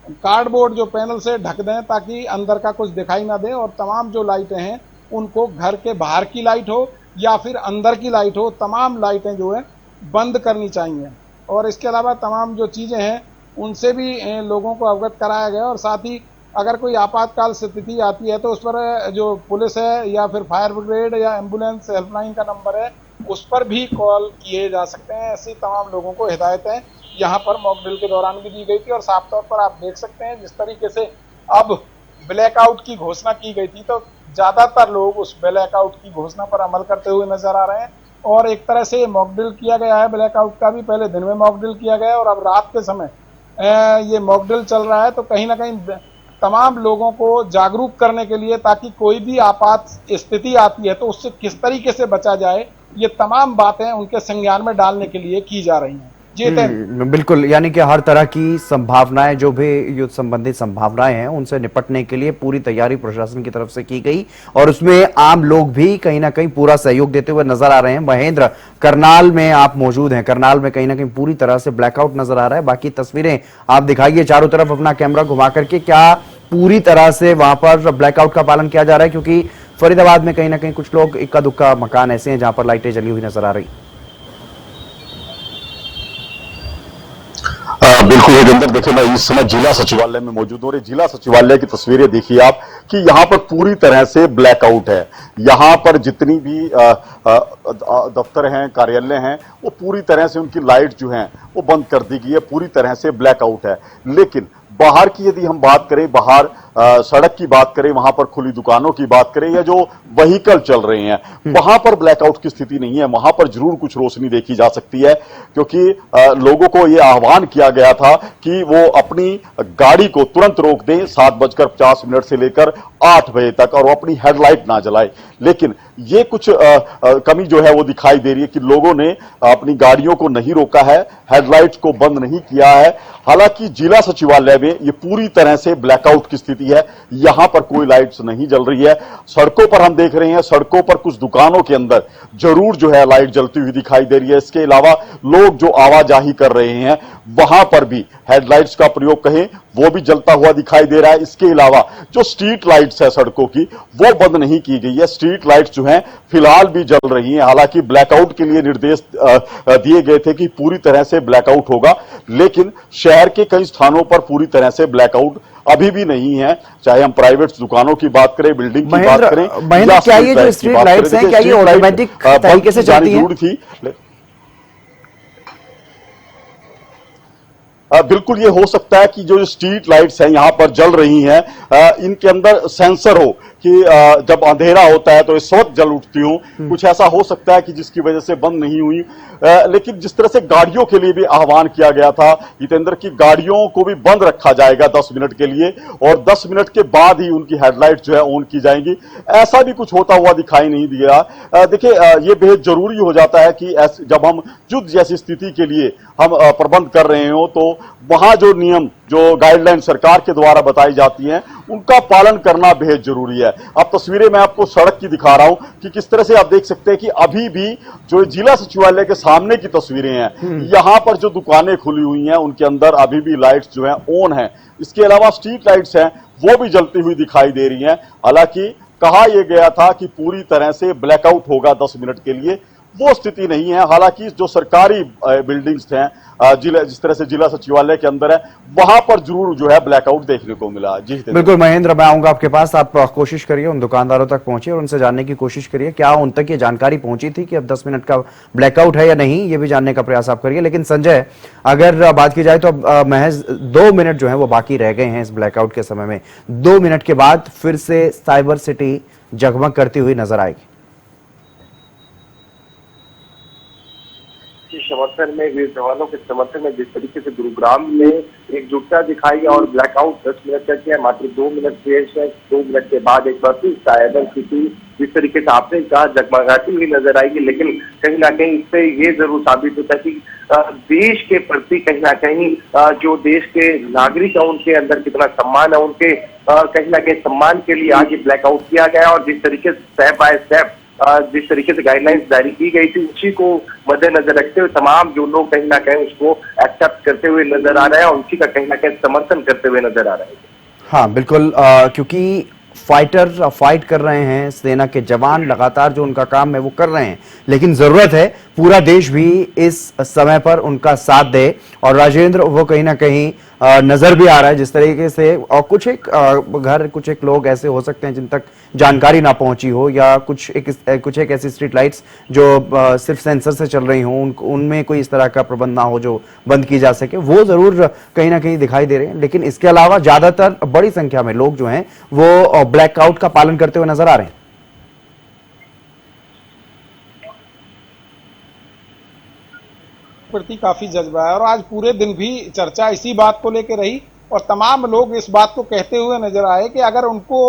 कार्डबोर्ड जो पैनल से ढक दें ताकि अंदर का कुछ दिखाई ना दे। और तमाम जो लाइटें हैं उनको घर के बाहर की लाइट हो या फिर अंदर की लाइट हो, तमाम लाइटें जो है बंद करनी चाहिए। और इसके अलावा तमाम जो चीज़ें हैं उनसे भी लोगों को अवगत कराया गया। और साथ ही अगर कोई आपातकाल स्थिति आती है तो उस पर जो पुलिस है या फिर फायर ब्रिगेड या एम्बुलेंस हेल्पलाइन का नंबर है उस पर भी कॉल किए जा सकते हैं। ऐसी तमाम लोगों को हिदायतें यहाँ पर मॉक ड्रिल के दौरान भी दी गई थी। और साफ तौर पर आप देख सकते हैं जिस तरीके से अब ब्लैकआउट की घोषणा की गई थी तो ज्यादातर लोग उस ब्लैकआउट की घोषणा पर अमल करते हुए नजर आ रहे हैं। और एक तरह से मॉक ड्रिल किया गया है ब्लैकआउट का भी, पहले दिन में मॉक ड्रिल किया गया और अब रात के समय ये मॉक ड्रिल चल रहा है। तो कहीं ना कहीं तमाम लोगों को जागरूक करने के लिए, ताकि कोई भी आपात स्थिति आती है तो उससे किस तरीके से बचा जाए, ये तमाम बातें उनके संज्ञान में डालने के लिए की जा रही हैं। जी बिल्कुल, यानी कि हर तरह की संभावनाएं, जो भी युद्ध संबंधित संभावनाएं हैं उनसे निपटने के लिए पूरी तैयारी प्रशासन की तरफ से की गई और उसमें आम लोग भी कहीं ना कहीं पूरा सहयोग देते हुए नजर आ रहे हैं। महेंद्र, करनाल में आप मौजूद हैं, करनाल में कहीं ना कहीं पूरी तरह से ब्लैकआउट नजर आ रहा है। बाकी तस्वीरें आप दिखाइए चारों तरफ अपना कैमरा घुमा करके, क्या पूरी तरह से वहां पर ब्लैकआउट का पालन किया जा रहा है? क्योंकि फरीदाबाद में कहीं ना कहीं कुछ लोग, इक्का दुक्का मकान ऐसे हैं जहां पर लाइटें जली हुई नजर आ रही। बिल्कुल योगेंद्र, देखिए मैं इस समय जिला सचिवालय में मौजूद हूं और जिला सचिवालय की तस्वीरें देखिए आप कि यहां पर पूरी तरह से ब्लैकआउट है। यहां पर जितनी भी दफ्तर हैं, कार्यालय हैं, वो पूरी तरह से उनकी लाइट जो है वो बंद कर दी गई है, पूरी तरह से ब्लैकआउट है। लेकिन बाहर की यदि हम बात करें, बाहर सड़क की बात करें, वहां पर खुली दुकानों की बात करें या जो व्हीकल चल रहे हैं, वहां पर ब्लैकआउट की स्थिति नहीं है। वहां पर जरूर कुछ रोशनी देखी जा सकती है, क्योंकि लोगों को यह आह्वान किया गया था कि वो अपनी गाड़ी को तुरंत रोक दें 7:50 से लेकर 8 बजे तक, और वो अपनी हेडलाइट ना जलाए। लेकिन ये कुछ कमी जो है वो दिखाई दे रही है कि लोगों ने अपनी गाड़ियों को नहीं रोका है, हेडलाइट को बंद नहीं किया है। हालांकि जिला सचिवालय में ये पूरी तरह से ब्लैकआउट की स्थिति है, यहां पर कोई लाइट्स नहीं जल रही है। सड़कों पर हम देख रहे हैं, सड़कों पर कुछ दुकानों के अंदर जरूर जो है लाइट जलती हुई दिखाई दे रही है। इसके अलावा लोग जो आवाजाही कर रहे हैं वहां पर भी हेडलाइट्स का प्रयोग कहें वो भी जलता हुआ दिखाई दे रहा है। इसके अलावा जो स्ट्रीट लाइट्स है सड़कों की, वो बंद नहीं की गई है। स्ट्रीट लाइट्स जो हैं फिलहाल भी जल रही हैं। हालांकि ब्लैकआउट के लिए निर्देश दिए गए थे कि पूरी तरह से ब्लैकआउट होगा, लेकिन शहर के कई स्थानों पर पूरी तरह से ब्लैकआउट अभी भी नहीं है। चाहे हम प्राइवेट दुकानों की बात करें, बिल्डिंग की बात करें, महेंद्र, क्या ये जो स्ट्रीट लाइट्स हैं, क्या ये ऑटोमेटिक तरीके से चलती हैं? बिल्कुल ये हो सकता है कि जो स्ट्रीट लाइट्स हैं यहां पर जल रही हैं, इनके अंदर सेंसर हो कि जब अंधेरा होता है तो इस वक्त जल उठती हो। कुछ ऐसा हो सकता है कि जिसकी वजह से बंद नहीं हुई। लेकिन जिस तरह से गाड़ियों के लिए भी आह्वान किया गया था जितेंद्र की गाड़ियों को भी बंद रखा जाएगा 10 मिनट के लिए, और 10 मिनट के बाद ही उनकी हेडलाइट जो है ऑन की जाएंगी, ऐसा भी कुछ होता हुआ दिखाई नहीं दिया। देखिए ये बेहद जरूरी हो जाता है कि जब हम युद्ध जैसी स्थिति के लिए हम प्रबंध कर रहे हो तो वहां जो नियम, जो गाइडलाइन सरकार के द्वारा बताई जाती हैं, उनका पालन करना बेहद जरूरी है। अब तस्वीरें मैं आपको सड़क की दिखा रहा हूं कि किस तरह से आप देख सकते हैं कि अभी भी जो जिला सचिवालय के सामने की तस्वीरें हैं, यहां पर जो दुकानें खुली हुई हैं उनके अंदर अभी भी लाइट्स जो हैं ऑन हैं। इसके अलावा स्ट्रीट लाइट्स हैं वो भी जलती हुई दिखाई दे रही हैं। हालांकि कहा यह गया था कि पूरी तरह से ब्लैकआउट होगा 10 मिनट के लिए, वो स्थिति नहीं है। हालांकि जो सरकारी बिल्डिंग्स हैं जिस तरह से जिला सचिवालय के अंदर है, वहां पर जरूर जो है ब्लैकआउट देखने को मिला। जी बिल्कुल महेंद्र, मैं आऊंगा आपके पास। आप कोशिश करिए उन दुकानदारों तक पहुंचे और उनसे जानने की कोशिश करिए क्या उन तक ये जानकारी पहुंची थी कि अब 10 मिनट का ब्लैकआउट है या नहीं, ये भी जानने का प्रयास आप करिए। लेकिन संजय, अगर बात की जाए तो अब महज 2 मिनट जो है वो बाकी रह गए हैं इस ब्लैकआउट के समय में। 2 मिनट के बाद फिर से साइबर सिटी जगमग करती हुई नजर आएगी। समर्थन में, वीर जवानों के समर्थन में जिस तरीके से गुरुग्राम में एकजुटता दिखाई और ब्लैकआउट 10 मिनट तक है, मात्र 2 मिनट शेष है। 2 मिनट के बाद एक बार फिर साइबर सिटी जिस तरीके से आपने कहा जगमगाती हुई नजर आएगी, लेकिन कहीं ना कहीं इससे ये जरूर साबित होता है कि देश के प्रति कहीं ना कहीं जो देश के नागरिक है उनके अंदर कितना सम्मान है, उनके कहीं ना कहीं सम्मान के लिए आज ये ब्लैकआउट किया गया। और जिस तरीके से स्टेप बाय स्टेप जिस तरीके से गाइडलाइंस जारी की गई थी, उसी को मद्देनजर रखते हुए तमाम जो लोग कहीं ना कहीं उसको एक्सेप्ट करते हुए नजर आ रहे हैं और उसी का कहीं ना कहीं समर्थन करते हुए नजर आ रहे हैं। हाँ बिल्कुल, क्योंकि फाइटर फाइट कर रहे हैं, सेना के जवान लगातार जो उनका काम है वो कर रहे हैं, लेकिन जरूरत है पूरा देश भी इस समय पर उनका साथ दे। और राजेंद्र, वो कहीं ना कहीं नजर भी आ रहा है जिस तरीके से, और कुछ एक लोग ऐसे हो सकते हैं जिन तक जानकारी ना पहुंची हो, या कुछ एक ऐसी स्ट्रीट लाइट्स जो सिर्फ सेंसर से चल रही हों, उनमें कोई इस तरह का प्रबंध ना हो जो बंद की जा सके, वो जरूर कहीं ना कहीं दिखाई दे रहे हैं। लेकिन इसके अलावा ज्यादातर बड़ी संख्या में लोग जो हैं वो ब्लैकआउट का पालन करते हुए नजर आ रहे हैं। प्रति काफी जज्बा है और आज पूरे दिन भी चर्चा इसी बात को लेकर रही और तमाम लोग इस बात को कहते हुए नजर आए कि अगर उनको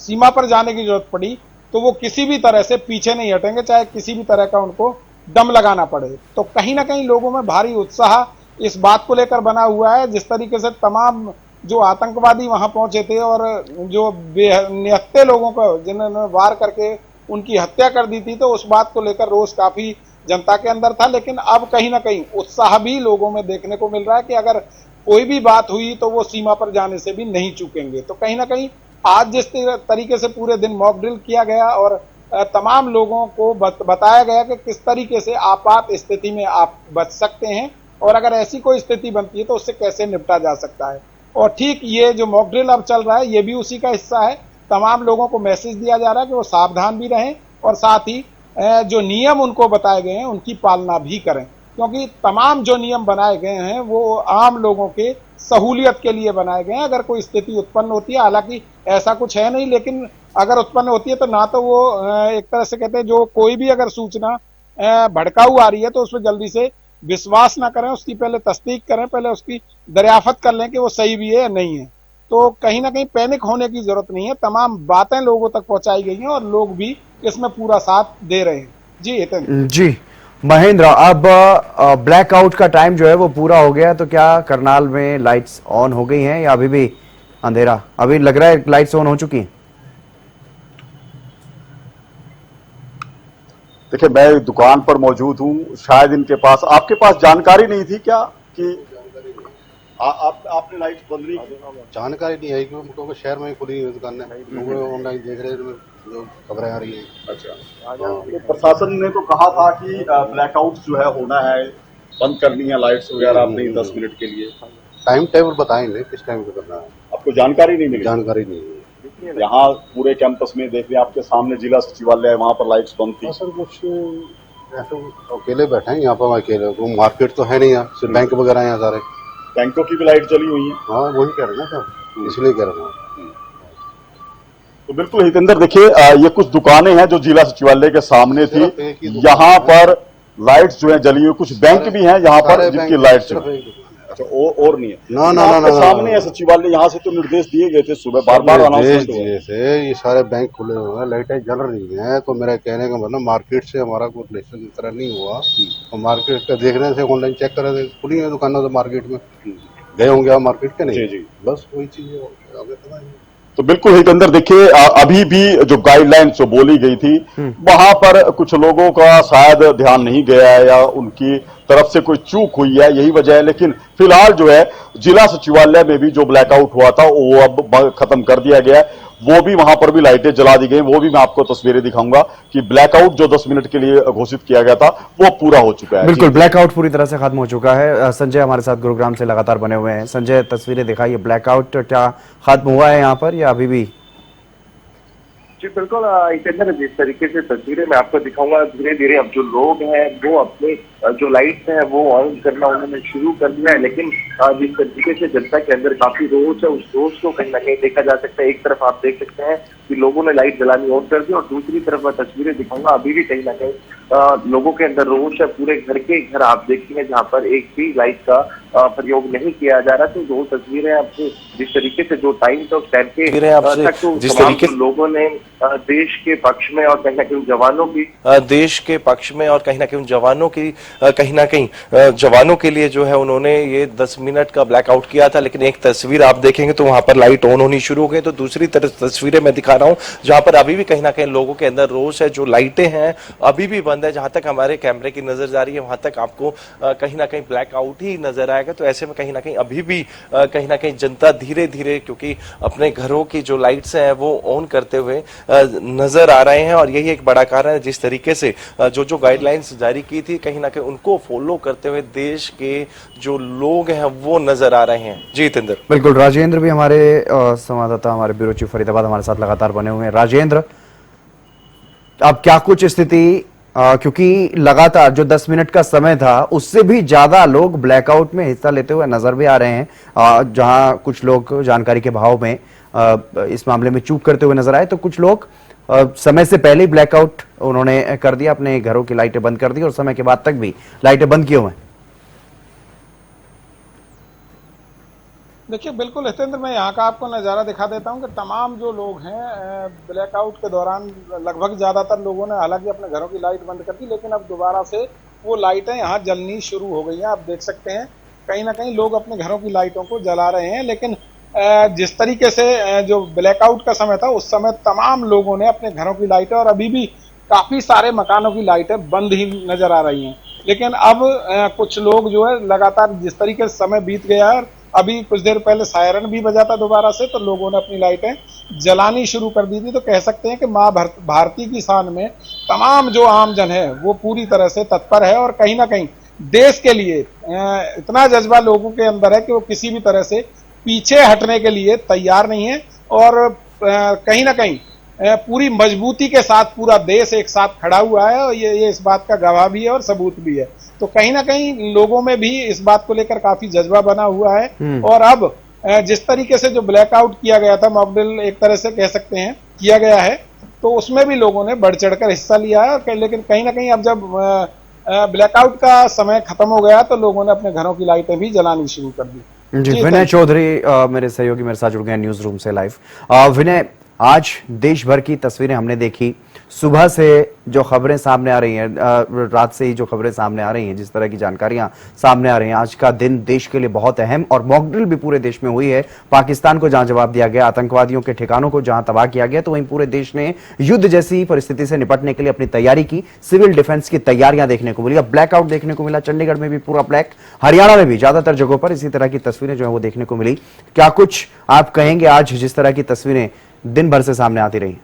सीमा पर जाने की जरूरत पड़ी तो वो किसी भी तरह से पीछे नहीं हटेंगे, चाहे किसी भी तरह का उनको दम लगाना पड़े। तो कहीं ना कहीं लोगों में भारी उत्साह इस बात को लेकर बना हुआ है। जिस तरीके से तमाम जो आतंकवादी वहां पहुंचे थे और जो निहत्थे लोगों को जिन्होंने वार करके उनकी हत्या कर दी थी, तो उस बात को लेकर रोष काफी जनता के अंदर था। लेकिन अब कहीं ना कहीं उत्साह भी लोगों में देखने को मिल रहा है कि अगर कोई भी बात हुई तो वो सीमा पर जाने से भी नहीं चूकेंगे। तो कहीं ना कहीं आज जिस तरीके से पूरे दिन मॉक ड्रिल किया गया और तमाम लोगों को बताया गया कि किस तरीके से आपात स्थिति में आप बच सकते हैं और अगर ऐसी कोई स्थिति बनती है तो उससे कैसे निपटा जा सकता है। और ठीक ये जो मॉक ड्रिल अब चल रहा है ये भी उसी का हिस्सा है। तमाम लोगों को मैसेज दिया जा रहा है कि वो सावधान भी रहें और साथ ही जो नियम उनको बताए गए हैं उनकी पालना भी करें, क्योंकि तमाम जो नियम बनाए गए हैं वो आम लोगों के सहूलियत के लिए बनाए गए हैं। अगर कोई स्थिति उत्पन्न होती है, हालांकि ऐसा कुछ है नहीं, लेकिन अगर उत्पन्न होती है तो ना तो वो एक तरह से कहते हैं जो कोई भी अगर सूचना भड़काऊ आ रही है तो उसमें जल्दी से विश्वास ना करें, उसकी पहले तस्दीक करें, पहले उसकी दरियाफत कर लें कि वो सही भी है या नहीं है। तो कहीं ना कहीं पैनिक होने की जरूरत नहीं है, तमाम बातें लोगों तक पहुंचाई गई हैं और लोग भी इसमें पूरा साथ दे रहे हैं। जी हितेंद्र। जी महेंद्र, अब ब्लैकआउट का टाइम जो है वो पूरा हो गया, तो क्या करनाल में लाइट्स ऑन हो गई हैं या अभी भी अंधेरा? अभी लग रहा है लाइट्स ऑन हो चुकी हैं। देखिए, मैं दुकान पर मौजूद हूं, शायद इनके पास, आपके पास जानकारी नहीं थी क्या कि आपने लाइट बंद नहीं की? जानकारी नहीं है क्योंकि शहर में ही खुली हुई दुकानें, लोग ऑनलाइन देख रहे हैं, जो खबरें आ रही हैं। अच्छा, तो प्रशासन ने तो कहा था कि ब्लैकआउट जो है होना है, बंद करनी है लाइट्स वगैरह अपनी 10 मिनट के लिए। टाइम टेबल बताएंगे किस टाइम पे करना है, आपको जानकारी नहीं मिली? जानकारी नहीं है। यहाँ पूरे कैंपस में देख रहे हैं, आपके सामने जिला सचिवालय है, वहाँ पर लाइट्स बंद थी। सर कुछ ऐसे अकेले बैठे हैं यहाँ पर, अकेले तो मार्केट तो है नहीं यहाँ, सिर्फ बैंक वगैरह हैं यहाँ सारे। बैंकों की भी लाइट जली हुई है। हाँ वही कह रहे हैं सर, इसलिए कह रहे हैं। तो बिल्कुल हितेंद्र, देखिए ये कुछ दुकानें हैं जो जिला सचिवालय के सामने थी, यहाँ पर लाइट्स जो है जली हुई। कुछ बैंक भी हैं यहाँ पर जिनकी लाइट्स जो है। अच्छा, और नहीं है? ना ना ना, सामने है सचिवालय, यहाँ से तो निर्देश दिए गए थे सुबह, बार बार अनाउंसमेंट हुए थे ये सारे बैंक खुले हुए हैं, लाइटें जल रही हैं। तो मेरा कहने का मतलब मार्केट से हमारा कोई रिलेशन की तरह नहीं हुआ, और मार्केट का देखने से ऑनलाइन चेक कर रहे थे, खुली है दुकानों तो मार्केट में गए होंगे आप मार्केट के नहीं? जी। बस वही चीज है। तो बिल्कुल हितेंद्र, देखिए अभी भी जो गाइडलाइन जो बोली गई थी वहां पर कुछ लोगों का शायद ध्यान नहीं गया है या उनकी तरफ से कोई चूक हुई है, यही वजह है। लेकिन फिलहाल जो है जिला सचिवालय में भी जो ब्लैकआउट हुआ था वो अब खत्म कर दिया गया है, वो भी वहां पर भी लाइटें जला दी गई। वो भी मैं आपको तस्वीरें दिखाऊंगा कि ब्लैकआउट जो 10 मिनट के लिए घोषित किया गया था वो पूरा हो चुका है। बिल्कुल, ब्लैकआउट पूरी तरह से खत्म हो चुका है। संजय हमारे साथ गुरुग्राम से लगातार बने हुए हैं। संजय, तस्वीरें दिखाइए, ब्लैकआउट क्या खत्म हुआ है यहाँ पर या अभी भी? जी बिल्कुल हितेंद्र, जिस तरीके से तस्वीरें मैं आपको दिखाऊंगा, धीरे धीरे अब जो लोग हैं वो अपने जो लाइट्स हैं वो ऑन करना उन्होंने शुरू कर दिया है। लेकिन जिस तरीके से जनता के अंदर काफी रोष है, उस रोष को कहीं ना कहीं देखा जा सकता है। एक तरफ आप देख सकते हैं कि लोगों ने लाइट जलानी ऑन कर दी, और दूसरी तरफ मैं तस्वीरें दिखाऊंगा, अभी भी कहीं ना कहीं लोगों के अंदर रोष है। पूरे घर के घर आप देखेंगे जहाँ पर एक भी लाइट का प्रयोग नहीं किया जा रहा। तो दो तस्वीरें आपसे, जिस तरीके से जो टाइम था उस टाइम के जिस तरीके से लोगों ने देश के पक्ष में और कहीं ना कहीं जवानों की देश के पक्ष में और कहीं ना कहीं जवानों की कहीं ना कहीं जवानों के लिए जो है उन्होंने ये 10 मिनट का ब्लैकआउट किया था। लेकिन एक तस्वीर आप देखेंगे तो वहां पर लाइट ऑन होनी शुरू हो गई। तो दूसरी तरफ तस्वीरें मैं दिखा रहा हूं जहां पर अभी भी कहीं ना कहीं लोगों के अंदर रोष है, जो लाइटें हैं अभी भी बंद है। जहां तक हमारे कैमरे की नजर जा रही है वहां तक आपको कहीं ना कहीं ब्लैकआउट ही नजर आएगा। तो ऐसे में कहीं ना कहीं अभी भी कहीं ना कहीं जनता धीरे धीरे क्योंकि अपने घरों की जो लाइट्स हैं वो ऑन करते हुए नजर आ रहे हैं। और यही एक बड़ा कारण है जिस तरीके से जो गाइडलाइंस जारी की थी कहीं ना कहीं उनको फॉलो करते हुए देश के जो लोग हैं वो नजर आ रहे हैं। जी जितेंद्र। बिल्कुल, राजेंद्र भी हमारे संवाददाता, हमारे ब्यूरो चीफ फरीदाबाद हमारे साथ लगातार बने हुए हैं। राजेंद्र, अब क्या कुछ स्थिति, क्योंकि लगातार जो 10 मिनट का समय था उससे भी ज्यादा लोग ब्लैकआउट में हिस्सा लेते हुए नजर भी आ रहे हैं, जहां कुछ लोग जानकारी के अभाव में इस मामले में चूक करते हुए नजर आए, तो कुछ लोग समय से पहले ही ब्लैकआउट उन्होंने कर दिया, अपने घरों की लाइटें बंद कर दी और समय के बाद तक भी लाइटें बंद किए हुए हैं। देखिए बिल्कुल हितेंद्र, मैं यहाँ का आपको नज़ारा दिखा देता हूँ कि तमाम जो लोग हैं ब्लैकआउट के दौरान लगभग ज़्यादातर लोगों ने हालांकि अपने घरों की लाइट बंद कर दी, लेकिन अब दोबारा से वो लाइटें यहाँ जलनी शुरू हो गई हैं। आप देख सकते हैं कहीं ना कहीं लोग अपने घरों की लाइटों को जला रहे हैं। लेकिन जिस तरीके से जो ब्लैकआउट का समय था उस समय तमाम लोगों ने अपने घरों की लाइटें, और अभी भी काफ़ी सारे मकानों की लाइटें बंद ही नज़र आ रही हैं। लेकिन अब कुछ लोग जो है लगातार, जिस तरीके से समय बीत गया है, अभी कुछ देर पहले सायरन भी बजा था दोबारा से, तो लोगों ने अपनी लाइटें जलानी शुरू कर दी थी। तो कह सकते हैं कि माँ भारती की शान में तमाम जो आमजन है वो पूरी तरह से तत्पर है, और कहीं ना कहीं देश के लिए इतना जज्बा लोगों के अंदर है कि वो किसी भी तरह से पीछे हटने के लिए तैयार नहीं है और कहीं ना कहीं पूरी मजबूती के साथ पूरा देश एक साथ खड़ा हुआ है और ये इस बात का गवाह भी है और सबूत भी है। तो कहीं ना कहीं लोगों में भी इस बात को लेकर काफी जज्बा बना हुआ है और अब जिस तरीके से जो ब्लैकआउट किया गया था, मॉकड्रिल एक तरह से कह सकते हैं किया गया है, तो उसमें भी लोगों ने बढ़ चढ़कर हिस्सा लिया है। लेकिन कहीं ना कहीं अब जब ब्लैकआउट का समय खत्म हो गया तो लोगों ने अपने घरों की लाइटें भी जलानी शुरू कर दी। जी, विनय चौधरी मेरे सहयोगी मेरे साथ जुड़ गए न्यूज रूम से लाइव। विनय, आज देश भर की तस्वीरें हमने देखी, सुबह से जो खबरें सामने आ रही हैं, रात से ही जो खबरें सामने आ रही हैं, जिस तरह की जानकारियां सामने आ रही हैं, आज का दिन देश के लिए बहुत अहम और मॉकड्रिल भी पूरे देश में हुई है। पाकिस्तान को जहां जवाब दिया गया, आतंकवादियों के ठिकानों को जहां तबाह किया गया, तो वहीं पूरे देश ने युद्ध जैसी परिस्थिति से निपटने के लिए अपनी तैयारी की। सिविल डिफेंस की तैयारियां देखने को मिली। अब ब्लैकआउट देखने को मिला, चंडीगढ़ में भी पूरा ब्लैक, हरियाणा में भी ज्यादातर जगहों पर इसी तरह की तस्वीरें जो है वो देखने को मिली। क्या कुछ आप कहेंगे आज जिस तरह की तस्वीरें दिन भर से सामने आती रही?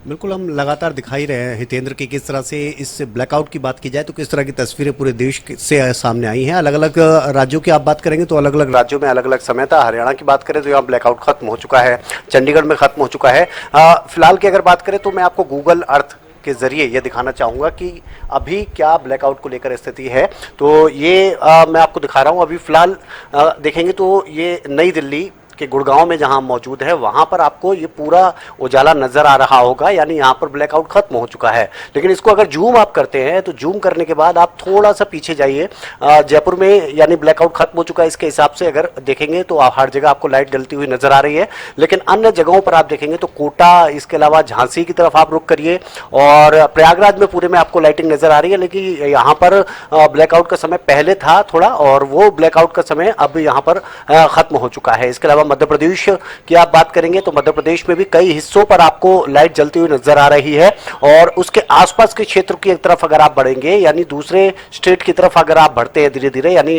बिल्कुल, हम लगातार दिखाई रहे हैं हितेंद्र की किस तरह से इस ब्लैकआउट की बात की जाए तो किस तरह की तस्वीरें पूरे देश से सामने आई हैं। अलग अलग राज्यों की आप बात करेंगे तो अलग अलग राज्यों में अलग अलग समय था। हरियाणा की बात करें तो यहाँ ब्लैकआउट खत्म हो चुका है, चंडीगढ़ में खत्म हो चुका है। फिलहाल की अगर बात करें तो मैं आपको गूगल अर्थ के जरिए ये दिखाना चाहूँगा कि अभी क्या ब्लैकआउट को लेकर स्थिति है। तो ये मैं आपको दिखा रहा हूँ। अभी फिलहाल देखेंगे तो ये नई दिल्ली कि गुड़गांव में जहां मौजूद है वहां पर आपको ये पूरा उजाला नजर आ रहा होगा, यानी यहां पर ब्लैकआउट खत्म हो चुका है। लेकिन इसको अगर जूम आप करते हैं तो जूम करने के बाद आप थोड़ा सा पीछे जाइए, जयपुर में यानी ब्लैकआउट खत्म हो चुका है। इसके हिसाब से अगर देखेंगे तो हर जगह आपको लाइट जलती हुई नजर आ रही है। लेकिन अन्य जगहों पर आप देखेंगे तो कोटा, इसके अलावा झांसी की तरफ आप रुख करिए और प्रयागराज में पूरे में आपको लाइटिंग नजर आ रही है। लेकिन यहाँ पर ब्लैकआउट का समय पहले था थोड़ा और वो ब्लैकआउट का समय अब यहाँ पर खत्म हो चुका है। इसके अलावा मध्य प्रदेश की आप बात करेंगे तो मध्य प्रदेश में भी कई हिस्सों पर आपको लाइट जलती हुई नजर आ रही है और उसके आसपास के क्षेत्र की तरफ अगर आप बढ़ेंगे, यानी दूसरे स्टेट की तरफ अगर आप बढ़ते हैं धीरे धीरे, यानी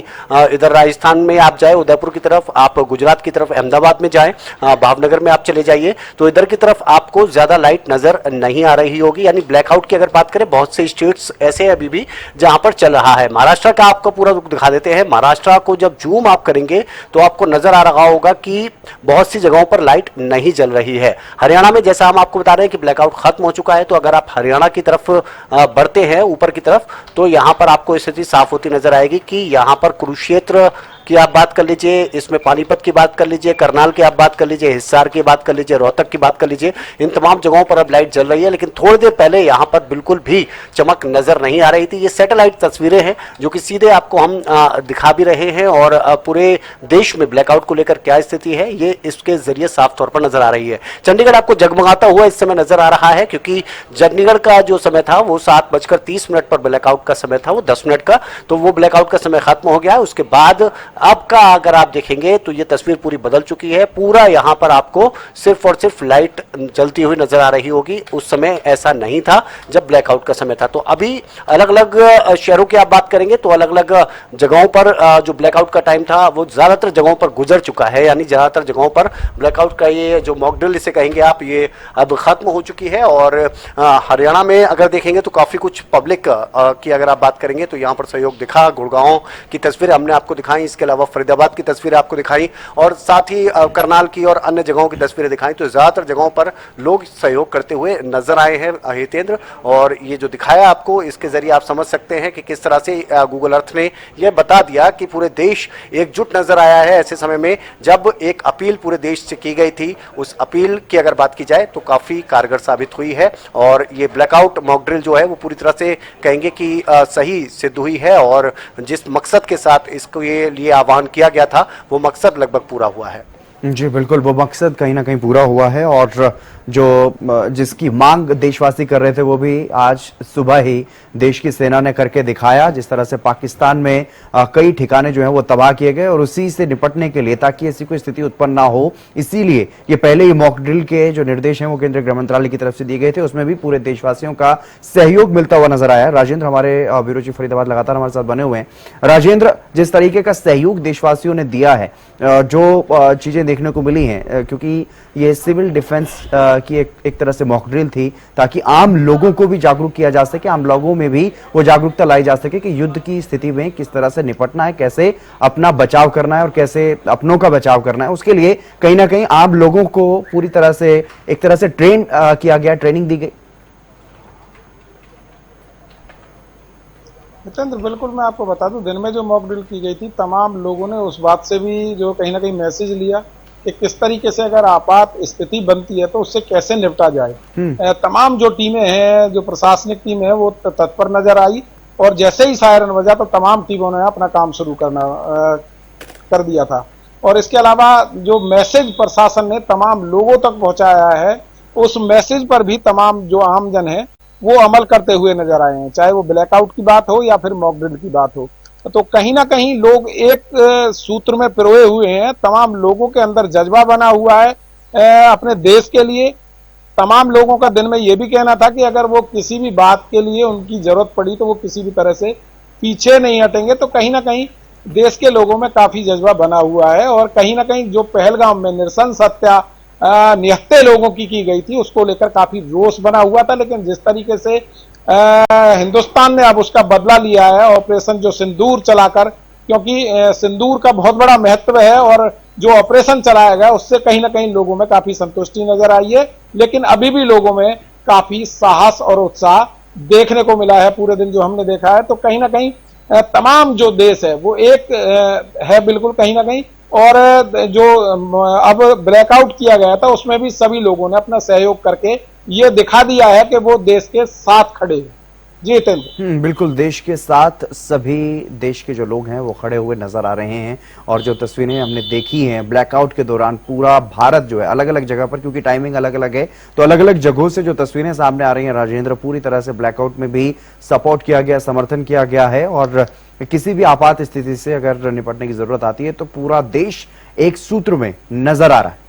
इधर राजस्थान में आप जाए उदयपुर की तरफ, आप गुजरात की तरफ अहमदाबाद में जाए, भावनगर में आप चले जाइए तो इधर की तरफ आपको ज्यादा लाइट नजर नहीं आ रही होगी। यानी ब्लैकआउट की अगर बात करें बहुत से स्टेट्स ऐसे हैं अभी भी जहां पर चल रहा है। महाराष्ट्र का आपको पूरा रुख दिखा देते हैं। महाराष्ट्र को जब जूम आप करेंगे तो आपको नजर आ रहा होगा कि बहुत सी जगहों पर लाइट नहीं जल रही है। हरियाणा में जैसा हम आपको बता रहे हैं कि ब्लैकआउट खत्म हो चुका है, तो अगर आप हरियाणा की तरफ बढ़ते हैं ऊपर की तरफ तो यहां पर आपको स्थिति साफ होती नजर आएगी कि यहां पर कुरुक्षेत्र की आप बात कर लीजिए, इसमें पानीपत की बात कर लीजिए, करनाल की आप बात कर लीजिए, हिसार की बात कर लीजिए, रोहतक की बात कर लीजिए, इन तमाम जगहों पर अब लाइट जल रही है। लेकिन थोड़ी देर पहले यहां पर बिल्कुल भी चमक नजर नहीं आ रही थी। ये सैटेलाइट तस्वीरें हैं जो कि सीधे आपको हम दिखा भी रहे हैं और पूरे देश में ब्लैकआउट को लेकर क्या स्थिति है ये इसके जरिए साफ तौर पर नजर आ रही है। चंडीगढ़ आपको जगमगाता हुआ इस समय नजर आ रहा है क्योंकि चंडीगढ़ का जो समय था वो 7:30 पर ब्लैकआउट का समय था, वो 10 मिनट का, तो वो ब्लैकआउट का समय खत्म हो गया है। उसके बाद अब का अगर आप देखेंगे तो ये तस्वीर पूरी बदल चुकी है। पूरा यहां पर आपको सिर्फ और सिर्फ लाइट जलती हुई नजर आ रही होगी। उस समय ऐसा नहीं था जब ब्लैकआउट का समय था। तो अभी अलग अलग शहरों की आप बात करेंगे तो अलग अलग जगहों पर जो ब्लैकआउट का टाइम था वो ज्यादातर जगहों पर गुजर चुका है, यानी ज्यादातर जगहों पर ब्लैकआउट का ये जो मॉकड्रिल इसे कहेंगे आप, ये अब खत्म हो चुकी है। और हरियाणा में अगर देखेंगे तो काफी कुछ पब्लिक की अगर आप बात करेंगे तो यहाँ पर सहयोग दिखा। गुड़गांव की तस्वीर हमने आपको दिखाई, इसके अलावा फरीदाबाद की तस्वीर आपको दिखाई और साथ ही करनाल की और अन्य जगहों की तस्वीरें दिखाई। तो ज्यादातर जगहों पर लोग सहयोग करते हुए नजर आए हैं हितेंद्र, और ये जो दिखाया आपको इसके जरिए आप समझ सकते हैं कि किस तरह से गूगल अर्थ ने यह बता दिया कि पूरे देश एकजुट नजर आया है ऐसे समय में जब एक अपील पूरे देश से की गई थी। उस अपील की अगर बात की जाए तो काफी कारगर साबित हुई है और ये ब्लैकआउट मॉकड्रिल जो है वो पूरी तरह से कहेंगे कि सही सिद्ध हुई है और जिस मकसद के साथ इसको ये लिए आह्वान किया गया था वो मकसद लगभग पूरा हुआ है। जी बिल्कुल, वो मकसद कहीं ना कहीं पूरा हुआ है और जो जिसकी मांग देशवासी कर रहे थे वो भी आज सुबह ही देश की सेना ने करके दिखाया। जिस तरह से पाकिस्तान में कई ठिकाने जो हैं वो तबाह किए गए और उसी से निपटने के लिए, ताकि ऐसी कोई स्थिति उत्पन्न ना हो, इसीलिए ये पहले ही मॉक ड्रिल के जो निर्देश हैं वो केंद्रीय गृह मंत्रालय की तरफ से दिए गए थे। उसमें भी पूरे देशवासियों का सहयोग मिलता हुआ नजर आया। राजेंद्र हमारे ब्यूरो चीफ फरीदाबाद लगातार हमारे साथ बने हुए हैं। राजेंद्र, जिस तरीके का सहयोग देशवासियों ने दिया है, जो चीजें देखने को मिली हैं, क्योंकि ये सिविल डिफेंस की एक तरह से मॉक ड्रिल थी, ताकि आम लोगों को भी जागरूक किया जा सके, आम लोगों में भी वो जागरूकता लाई जा सके कि युद्ध की स्थिति में किस तरह से निपटना है, कैसे अपना बचाव करना है और कैसे अपनों का बचाव करना है। उसके लिए कहीं ना कहीं आम लोगों को पूरी तरह से एक तरह से ट्रेन किया गया, ट्रेनिंग दी गई। जितेंद्र, बिल्कुल मैं आपको बता दूं, दिन में जो मॉक ड्रिल की गई थी, तमाम लोगों ने उस बात से भी जो कहीं ना कहीं मैसेज लिया कि किस तरीके से अगर आपात स्थिति बनती है तो उससे कैसे निपटा जाए। तमाम जो टीमें हैं, जो प्रशासनिक टीम है, वो तत्पर नजर आई और जैसे ही सायरन बजा तो तमाम टीमों ने अपना काम शुरू कर दिया था। और इसके अलावा जो मैसेज प्रशासन ने तमाम लोगों तक पहुंचाया है, उस मैसेज पर भी तमाम जो आमजन है वो अमल करते हुए नजर आए हैं, चाहे वो ब्लैकआउट की बात हो या फिर मॉक ड्रिल की बात हो। तो कहीं ना कहीं लोग एक सूत्र में पिरोए हुए हैं, तमाम लोगों के अंदर जज्बा बना हुआ है अपने देश के लिए। तमाम लोगों का दिन में ये भी कहना था कि अगर वो किसी भी बात के लिए उनकी जरूरत पड़ी तो वो किसी भी तरह से पीछे नहीं हटेंगे। तो कहीं ना कहीं देश के लोगों में काफी जज्बा बना हुआ है और कहीं ना कहीं जो पहलगाम में नृशंस हत्या निहत्थे लोगों की गई थी, उसको लेकर काफी रोष बना हुआ था। लेकिन जिस तरीके से हिंदुस्तान ने अब उसका बदला लिया है, ऑपरेशन जो सिंदूर चलाकर, क्योंकि सिंदूर का बहुत बड़ा महत्व है और जो ऑपरेशन चलाया गया उससे कहीं ना कहीं लोगों में काफी संतुष्टि नजर आई है। लेकिन अभी भी लोगों में काफी साहस और उत्साह देखने को मिला है पूरे दिन जो हमने देखा है। तो कहीं ना कहीं तमाम जो देश है वो एक है बिल्कुल कहीं ना कहीं। और जो अब ब्लैकआउट किया गया था उसमें भी सभी लोगों ने अपना सहयोग करके ये दिखा दिया है कि वो देश के साथ खड़े हैं। जी जितेंद्र, बिल्कुल देश के साथ सभी देश के जो लोग हैं वो खड़े हुए नजर आ रहे हैं। और जो तस्वीरें हमने देखी हैं ब्लैकआउट के दौरान, पूरा भारत जो है अलग अलग जगह पर, क्योंकि टाइमिंग अलग अलग है, तो अलग अलग जगहों से जो तस्वीरें सामने आ रही हैं राजेंद्र, पूरी तरह से ब्लैकआउट में भी सपोर्ट किया गया, समर्थन किया गया है। और किसी भी आपात स्थिति से अगर निपटने की जरूरत आती है तो पूरा देश एक सूत्र में नजर आ रहा है।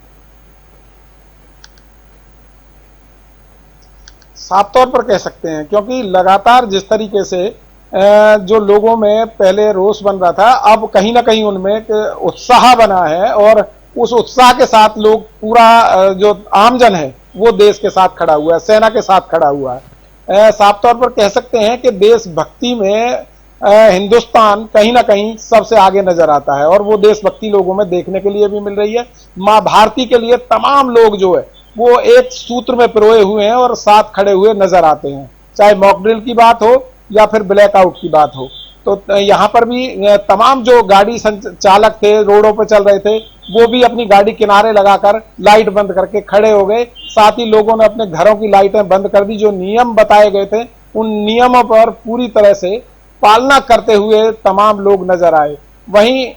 साफ तौर पर कह सकते हैं, क्योंकि लगातार जिस तरीके से जो लोगों में पहले रोष बन रहा था, अब कहीं ना कहीं उनमें एक उत्साह बना है और उस उत्साह के साथ लोग, पूरा जो आमजन है वो देश के साथ खड़ा हुआ है, सेना के साथ खड़ा हुआ है। साफ तौर पर कह सकते हैं कि देशभक्ति में हिंदुस्तान कहीं ना कहीं सबसे आगे नजर आता है और वो देशभक्ति लोगों में देखने के लिए भी मिल रही है। मां भारती के लिए तमाम लोग जो है वो एक सूत्र में पिरोए हुए हैं और साथ खड़े हुए नजर आते हैं, चाहे मॉक ड्रिल की बात हो या फिर ब्लैकआउट की बात हो। तो यहाँ पर भी तमाम जो गाड़ी चालक थे, रोडों पर चल रहे थे, वो भी अपनी गाड़ी किनारे लगाकर लाइट बंद करके खड़े हो गए। साथ ही लोगों ने अपने घरों की लाइटें बंद कर दी। जो नियम बताए गए थे उन नियमों पर पूरी तरह से पालना करते हुए तमाम लोग नजर आए। वहीं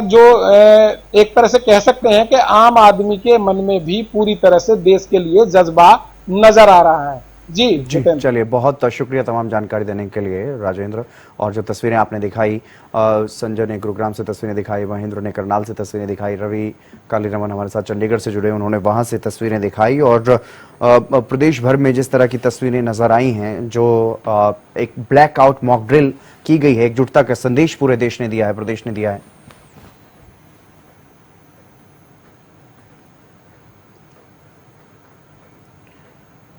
जो एक तरह से कह सकते हैं कि आम आदमी के मन में भी पूरी तरह से देश के लिए जज्बा नजर आ रहा है। जी चलिए, बहुत शुक्रिया तमाम जानकारी देने के लिए राजेंद्र। और जो तस्वीरें आपने दिखाई, संजय ने गुरुग्राम से तस्वीरें दिखाई, महेंद्र ने करनाल से तस्वीरें दिखाई, रवि कालीरमन हमारे साथ चंडीगढ़ से जुड़े, उन्होंने वहां से तस्वीरें दिखाई। और प्रदेश भर में जिस तरह की तस्वीरें नजर आई हैं, जो एक ब्लैकआउट मॉक ड्रिल की गई है, एकजुटता का संदेश पूरे देश ने दिया है, प्रदेश ने दिया है।